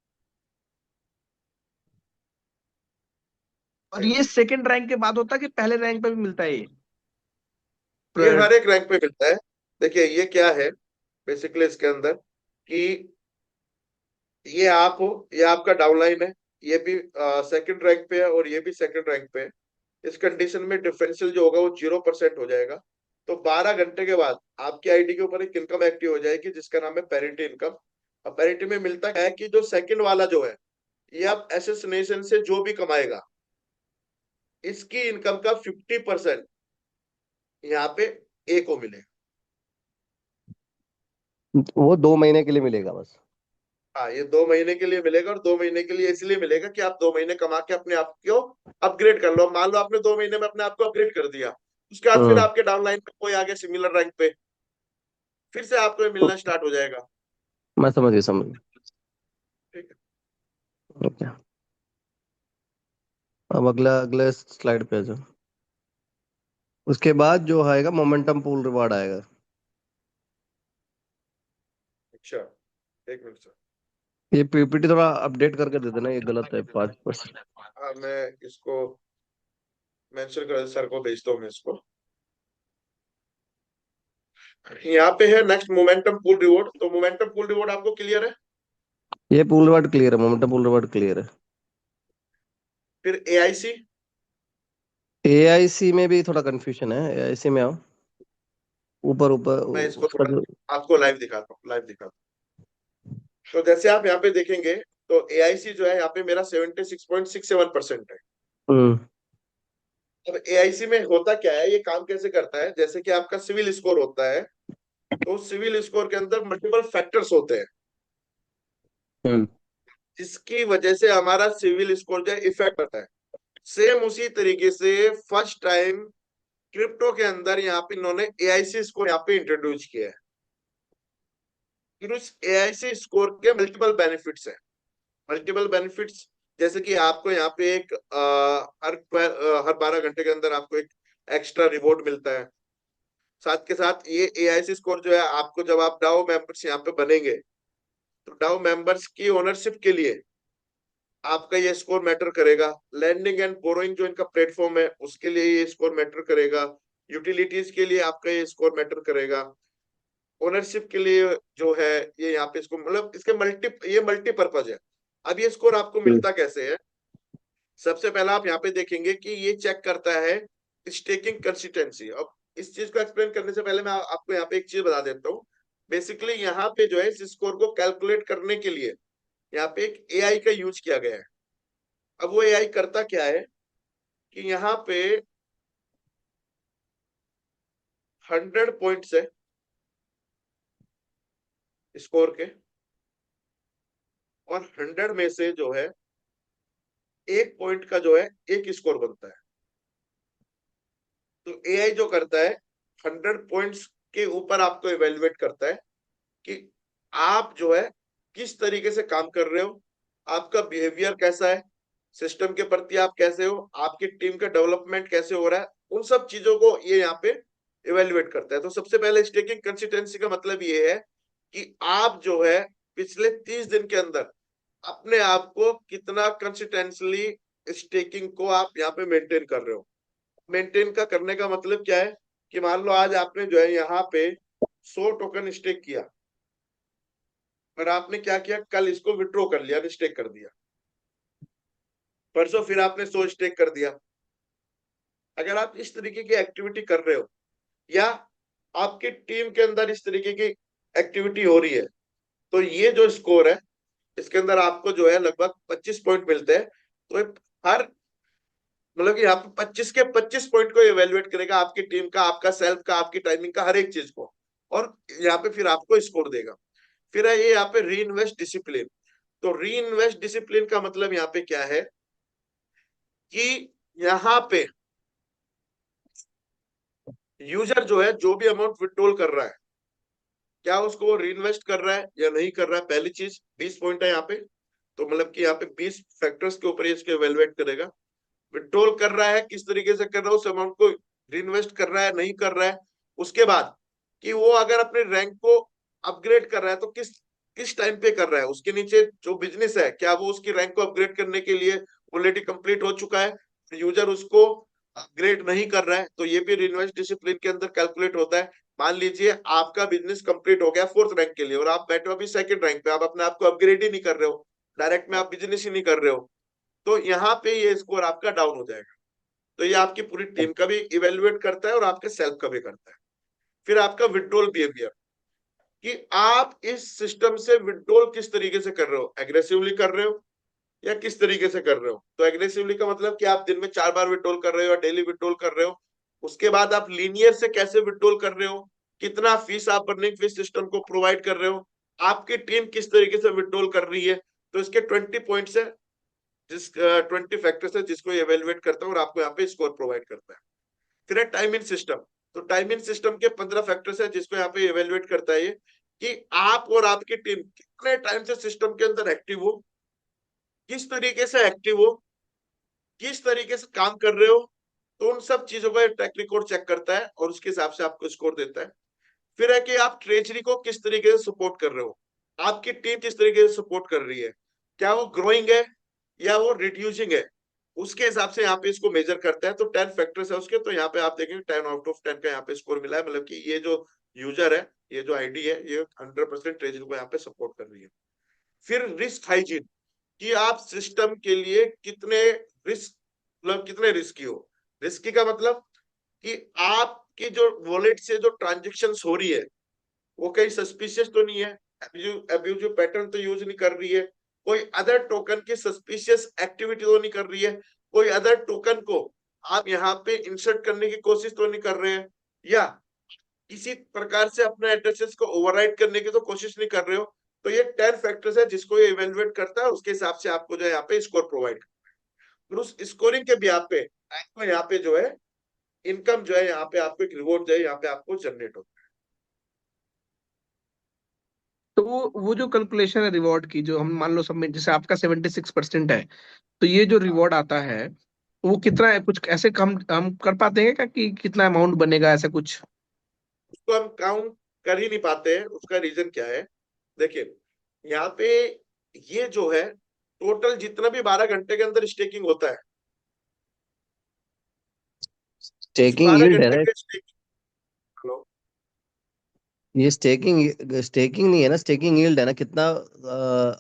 और ये सेकंड रैंक के बाद होता है कि पहले रैंक पे भी मिलता है ये? ये हर एक रैंक पे मिलता है। देखिए ये क्या है बेसिकली इसके अंदर कि ये आप हो, ये आपका डाउनलाइन है, ये भी सेकंड रैंक पे है और ये भी सेकंड रैंक पे है। इस कंडीशन में डिफरेंशियल जो होगा वो 0% हो जाएगा। तो 12 घंटे के बाद आपकी आईडी के ऊपर एक इनकम एक्टिव हो जाएगी जिसका नाम है पैरिटी इनकम। अब पैरिटी में मिलता क्या है कि जो सेकंड वाला जो है, ये आप एसेसिनेशन से जो भी कमाएगा, इसकी इनकम का 50% यहाँ पे ए को मिलेगा। वो 2 महीने के लिए मिलेगा बस? हाँ ये 2 महीने के लिए मिलेगा, और 2 महीने के लिए इसलिए मिलेगा कि आप 2 महीने कमा के अपने आप को अपग्रेड कर लो। मान लो आपने 2 महीने में अपने आप को अपग्रेड कर दिया, उसके बाद फिर हम्म। आपके डाउनलाइन में कोई आगे सिमिलर रैंक पे, फिर से आपको ये तो मिलना स्टार्ट हो जाएगा। मैं समझ गया, समझ गया। ठीक है। ओके। अब अगला अगले स्लाइड पे आ जाओ। उसके बाद जो आएगा मोमेंटम पूल रिवार्ड आएगा। अच्छा एक मिनट सर। ये पीपीटी थोड़ा अपडेट करके दे देना, ये गलत है 5%। हाँ मैं इसको मेंशन कर सर को भेजता हूँ मैं इसको। यहाँ पे है नेक्स्ट मोमेंटम पूल रिवॉर्ड। तो मोमेंटम पूल रिवॉर्ड आपको क्लियर है। ये पूल रिवार्ड क्लियर है, मोमेंटम पूल रिवार्ड क्लियर है। फिर एआईसी। एआईसी में भी थोड़ा कंफ्यूजन है, एआईसी में आओ। ऊपर ऊपर मैं इसको उसका थोड़ा जो आपको लाइव दिखाता हूँ, लाइव दिखाता हूँ। तो जैसे आप यहाँ पे देखेंगे तो एआईसी जो है यहाँ पे मेरा 76.67% है। हम्म अब एआईसी में होता क्या है, ये काम कैसे करता है, जैसे कि आपका सिविल स्कोर होता है, तो सिविल स्कोर के अंदर मल्टीपल फैक्टर्स होते हैं हम्म जिसकी वजह से हमारा सिविल स्कोर जो है इफेक्ट होता है। सेम उसी तरीके से फर्स्ट टाइम क्रिप्टो के अंदर यहाँ पे इन्होंने एआईसी स्कोर यहाँ पे इंट्रोड्यूस किया है। फिर उस एआईसी स्कोर के मल्टीपल बेनिफिट्स हैं। मल्टीपल बेनिफिट्स जैसे कि आपको यहाँ पे एक हर 12 घंटे के अंदर आपको एक एक्स्ट्रा रिवॉर्ड मिलता है। साथ के साथ ये एआईसी स्कोर जो है आपको, जब आप डाओ मेंबर्स यहाँ पे बनेंगे, तो डाओ मेंबर्स की ओनरशिप के लिए आपका ये स्कोर मैटर करेगा। लैंडिंग एंड बोरोइंग जो इनका प्लेटफॉर्म है उसके लिए ये स्कोर मैटर करेगा। यूटिलिटीज के लिए आपका ये स्कोर मैटर करेगा। ओनरशिप के लिए जो है ये यहाँ पे इसको मतलब इसके मल्टीपर्पज है। अब ये स्कोर आपको हम्म मिलता कैसे है। सबसे पहला आप यहाँ पे देखेंगे कि ये चेक करता है स्टेकिंग कंसिस्टेंसी। अब इस चीज को एक्सप्लेन करने से पहले मैं आपको यहाँ पे एक चीज बता देता हूँ। बेसिकली यहाँ पे जो है इस स्कोर को कैलकुलेट करने के लिए यहाँ पे एक एआई का यूज किया गया है। अब वो एआई करता क्या है कि यहाँ पे 100 पॉइंट्स है स्कोर के, और 100 में से जो है 1 पॉइंट का जो है एक स्कोर बनता है। तो एआई जो करता है 100 पॉइंट्स के ऊपर आपको इवेल्युएट करता है कि आप जो है किस तरीके से काम कर रहे हो, आपका बिहेवियर कैसा है, सिस्टम के प्रति आप कैसे हो, आपकी टीम का डेवलपमेंट कैसे हो रहा है। उन सब चीजों को ये यहाँ पे इवेल्युएट करता है। तो सबसे पहले स्टेकिंग कंसिस्टेंसी का मतलब ये है कि आप जो है पिछले 30 दिन के अंदर अपने आप को कितना कंसिस्टेंटली स्टेकिंग को आप यहाँ पे मेंटेन कर रहे हो। मेंटेन का करने का मतलब क्या है कि मान लो आज आपने जो है यहाँ पे 100 टोकन स्टेक किया, पर आपने क्या किया, कल इसको विड्रॉ कर लिया, स्टेक कर दिया, परसों फिर आपने 100 स्टेक कर दिया। अगर आप इस तरीके की एक्टिविटी कर रहे हो या आपकी टीम के अंदर इस तरीके की एक्टिविटी हो रही है, तो ये जो स्कोर है इसके अंदर आपको जो है लगभग 25 पॉइंट मिलते हैं। तो हर मतलब कि यहाँ पे 25 के 25 पॉइंट को इवेल्युएट करेगा, आपकी टीम का, आपका सेल्फ का, आपकी टाइमिंग का, हर एक चीज को, और यहाँ पे फिर आपको स्कोर देगा। फिर है ये यहाँ पे री इन्वेस्ट डिसिप्लिन। तो री इन्वेस्ट डिसिप्लिन का मतलब यहाँ पे क्या है कि यहाँ पे यूजर जो है जो भी अमाउंट विड्रॉल कर रहा है, क्या उसको वो री इन्वेस्ट कर रहा है या नहीं कर रहा है। पहली चीज 20 पॉइंट है यहाँ पे। तो मतलब कि यहाँ पे 20 फैक्टर्स के ऊपर इसको इवेल्युएट करेगा। विड्रॉल कर रहा है, किस तरीके से कर रहा है, उस अमाउंट को रिइन्वेस्ट कर रहा है, नहीं कर रहा है। उसके बाद कि वो अगर अपने रैंक को अपग्रेड कर रहा है तो किस किस टाइम पे कर रहा है, उसके नीचे जो बिजनेस है क्या वो उसकी रैंक को अपग्रेड करने के लिए ऑलरेडी कंप्लीट हो चुका है, यूजर उसको अपग्रेड नहीं कर रहा है, तो ये भी रिइन्वेस्ट डिसिप्लिन के अंदर कैलकुलेट होता है। मान लीजिए आपका बिजनेस कंप्लीट हो गया 4th रैंक के लिए और आप बैठे हो अभी 2nd रैंक पे, आप अपने आप को अपग्रेड ही नहीं कर रहे हो, डायरेक्ट में आप बिजनेस ही नहीं कर रहे हो, तो यहाँ पे ये स्कोर आपका डाउन हो जाएगा। तो ये आपकी पूरी टीम का भी इवेल्युएट करता है और आपके सेल्फ का भी करता है। फिर आपका विड्रॉल बिहेवियर, कि आप इस सिस्टम से विड्रॉल किस तरीके से कर रहे हो, एग्रेसिवली कर रहे हो या किस तरीके से कर रहे हो। तो एग्रेसिवली का मतलब कि आप दिन में 4 बार विड्रॉल कर रहे हो या डेली विड्रॉल कर रहे हो। उसके बाद आप लीनियर से कैसे विड्रॉल कर रहे हो, कितना फीस आप बर्निंग फीस सिस्टम को प्रोवाइड कर रहे हो, आपकी टीम किस तरीके से विड्रॉल कर रही है। तो इसके 20 पॉइंट्स है, जिस 20 फैक्टर्स है जिसको एवेल्युएट करता है और आपको यहाँ पे स्कोर प्रोवाइड करता है। फिर है टाइम इन सिस्टम, तो टाइम इन सिस्टम के 15 फैक्टर्स है जिसको यहाँ पे एवेल्युएट करता है ये, कि आप और आपकी टीम कितने टाइम से सिस्टम के अंदर एक्टिव हो, किस तरीके से एक्टिव हो, किस तरीके से काम कर रहे हो। तो उन सब चीजों का ट्रैक रिकॉर्ड चेक करता है और उसके हिसाब से आपको स्कोर देता है। फिर है कि आप ट्रेजरी को किस तरीके से सपोर्ट कर रहे हो, आपकी टीम किस तरीके से सपोर्ट कर रही है, क्या वो ग्रोइंग है या वो रिड्यूसिंग है, उसके हिसाब से यहाँ पे इसको मेजर करता है। तो 10 फैक्टर्स है उसके, तो यहाँ पे आप देखेंगे 10 आउट ऑफ 10 का यहाँ पे स्कोर मिला है, मतलब कि ये जो यूजर है, ये जो आईडी है, ये 100% ट्रेजरी को यहाँ पे सपोर्ट कर रही है। फिर रिस्क हाइजीन, कि आप सिस्टम के लिए कितने रिस्क, मतलब कितने रिस्की हो। रिस्की का मतलब कि आपकी जो वॉलेट से जो ट्रांजेक्शन हो रही है वो कहीं सस्पिशियस तो नहीं है, एब्यूजिव पैटर्न तो यूज नहीं कर रही है, कोई अदर टोकन की सस्पिशियस एक्टिविटी तो नहीं कर रही है, कोई अदर टोकन को आप यहाँ पे इंसर्ट करने की कोशिश तो नहीं कर रहे हैं, या किसी प्रकार से अपने एड्रेसेस को ओवरराइड करने की तो कोशिश नहीं कर रहे हो। तो ये 10 फैक्टर्स है जिसको ये इवेल्युएट करता है, उसके हिसाब से आपको जो है यहाँ पे स्कोर प्रोवाइड करता है। फिर उस स्कोरिंग के बिहाफ पे आपको यहाँ पे जो है इनकम जो है, यहाँ पे आपको एक रिवॉर्ड जो है यहाँ पे आपको जनरेट होता तो वो जो कैलकुलेशन है रिवॉर्ड की, जो हम मान लो सबमिट, जैसे आपका 76% है, तो ये जो है। रिवॉर्ड आता है वो कितना है, कुछ ऐसे हम कर पाते हैं क्या कि कितना अमाउंट बनेगा, ऐसा कुछ? उसको हम काउंट कर ही नहीं पाते हैं, उसका रीजन क्या है। देखिए यहाँ पे ये जो है टोटल जितना भी 12 घंटे के अंदर स्टेकिंग होता है, उस स्टेकिंग 12 यील्ड है घंटे ना, के स्टेकिंग, हेलो, ये स्टेकिंग स्टेकिंग नहीं है ना, स्टेकिंग यील्ड है ना, कितना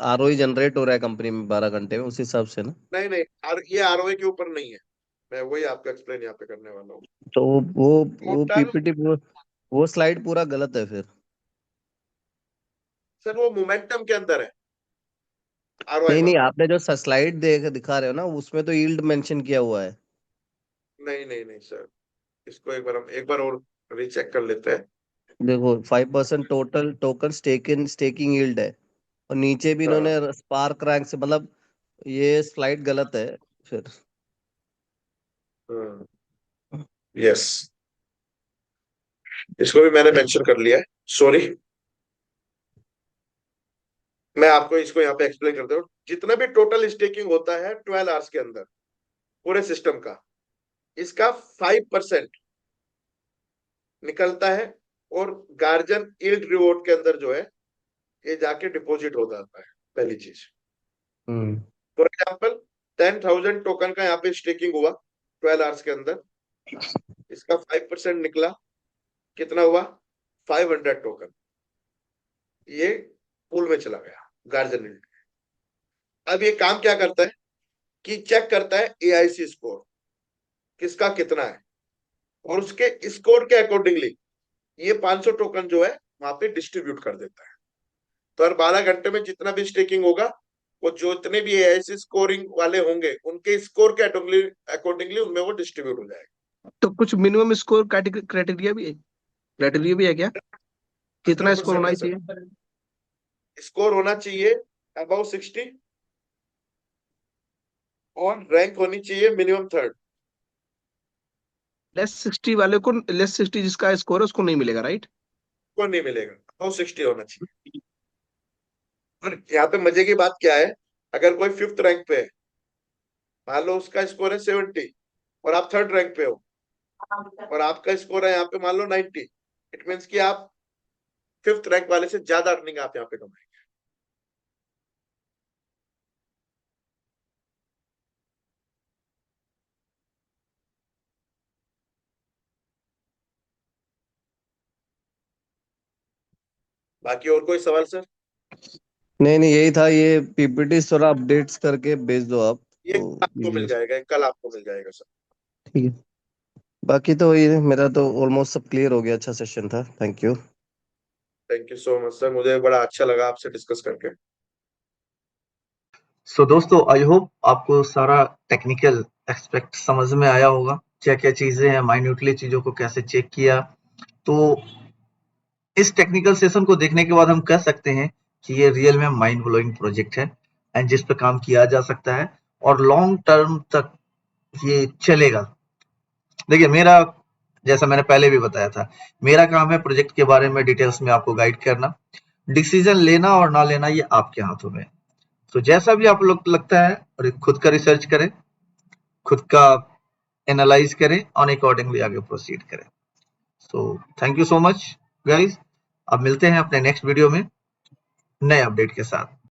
आरओई जनरेट हो रहा है कंपनी में 12 घंटे में, उस हिसाब से ना। नहीं नहीं, ये आरओए के ऊपर नहीं है, मैं वही आपको एक्सप्लेन यहाँ पे करने वाला हूँ। तो वो टोटल, पीपीटी, वो स्लाइड पूरा गलत है फिर। सर वो मोमेंटम के अंदर है आरओआई नहीं नहीं, वाला। आपने जो स्लाइड दिखा रहे हो ना, उसमें तो यील्ड मेंशन किया हुआ है। नहीं नहीं नहीं सर, इसको एक बार हम एक बार और रीचेक कर लेते हैं। देखो 5% टोटल टोकन स्टेकिंग यील्ड है, और नीचे भी हाँ, इन्होंने स्पार्क रैंक से, मतलब ये स्लाइड गलत है फिर। यस, इसको भी मैंने मेंशन कर लिया है, सॉरी। मैं आपको इसको यहाँ पे एक्सप्लेन करता हूँ। जितना भी टोटल स्टेकिंग होता है 12 आवर्स के अंदर पूरे सिस्टम का, इसका 5% निकलता है और गार्जियन यील्ड रिवॉर्ड के अंदर जो है ये जाके डिपॉजिट हो जाता है, पहली चीज। हम्म। फॉर एग्जाम्पल 10,000 टोकन का यहाँ पे स्टेकिंग हुआ 12 आवर्स के अंदर, इसका 5% निकला, कितना हुआ 500 टोकन, ये पूल में चला गया गार्जियन यील्ड। अब ये काम क्या करता है कि चेक करता है एआईसी स्कोर किसका कितना है, और उसके स्कोर के अकॉर्डिंगली ये 500 टोकन जो है वहां पे डिस्ट्रीब्यूट कर देता है। तो हर 12 घंटे में जितना भी स्टेकिंग होगा, वो जो इतने भी एआईसी स्कोरिंग वाले होंगे उनके स्कोर के अकॉर्डिंगली उनमें वो डिस्ट्रीब्यूट हो जाएगा। तो कुछ मिनिमम स्कोर क्राइटेरिया भी है क्या? कितना स्कोर 100% होना है ही सर, चाहिए? स्कोर होना चाहिए अबाउ 60 और रैंक होनी चाहिए मिनिमम 3rd। लेस 60 जिसका स्कोर है उसको नहीं मिलेगा, राइट? को नहीं मिलेगा, अबाउ 60 होना चाहिए। और यहाँ पे मजे की बात क्या है, अगर कोई 5th रैंक पे है मान लो उसका स्कोर है 70 और आप थर्ड रैंक पे हो और आपका स्कोर है यहाँ पे मान लो 90, इट मीन्स कि आप फिफ्थ रैंक वाले से ज्यादा अर्निंग आप यहाँ पे कमाएंगे। बाकी और कोई सवाल सर? नहीं नहीं, यही था। ये पीपीटी थोड़ा अपडेट्स करके भेज दो आप, ये तो आपको मिल जाएगा, कल आपको मिल जाएगा सर। ठीक है। बाकी तो ये मेरा तो ऑलमोस्ट सब क्लियर हो गया। अच्छा सेशन था, thank you. Thank you so much sir, मुझे बड़ा अच्छा लगा आपसे डिस्कस करके। सो दोस्तों, आई होप आपको सारा टेक्निकल एस्पेक्ट समझ में आया होगा, क्या क्या चीजें हैं, माइन्यूटली चीजों को कैसे चेक किया। तो इस टेक्निकल सेशन को देखने के बाद हम कह सकते हैं कि ये रियल में माइंड ब्लोइंग प्रोजेक्ट है एंड जिस पे काम किया जा सकता है और लॉन्ग टर्म तक ये चलेगा। देखिए, मेरा, जैसा मैंने पहले भी बताया था, मेरा काम है प्रोजेक्ट के बारे में डिटेल्स में आपको गाइड करना। डिसीजन लेना और ना लेना ये आपके हाथों में है। तो जैसा भी आप लोग लगता है, और खुद का रिसर्च करें, खुद का एनालाइज करें और अकॉर्डिंगली आगे प्रोसीड करें। So thank you so much guys. अब मिलते हैं अपने नेक्स्ट वीडियो में नए अपडेट के साथ।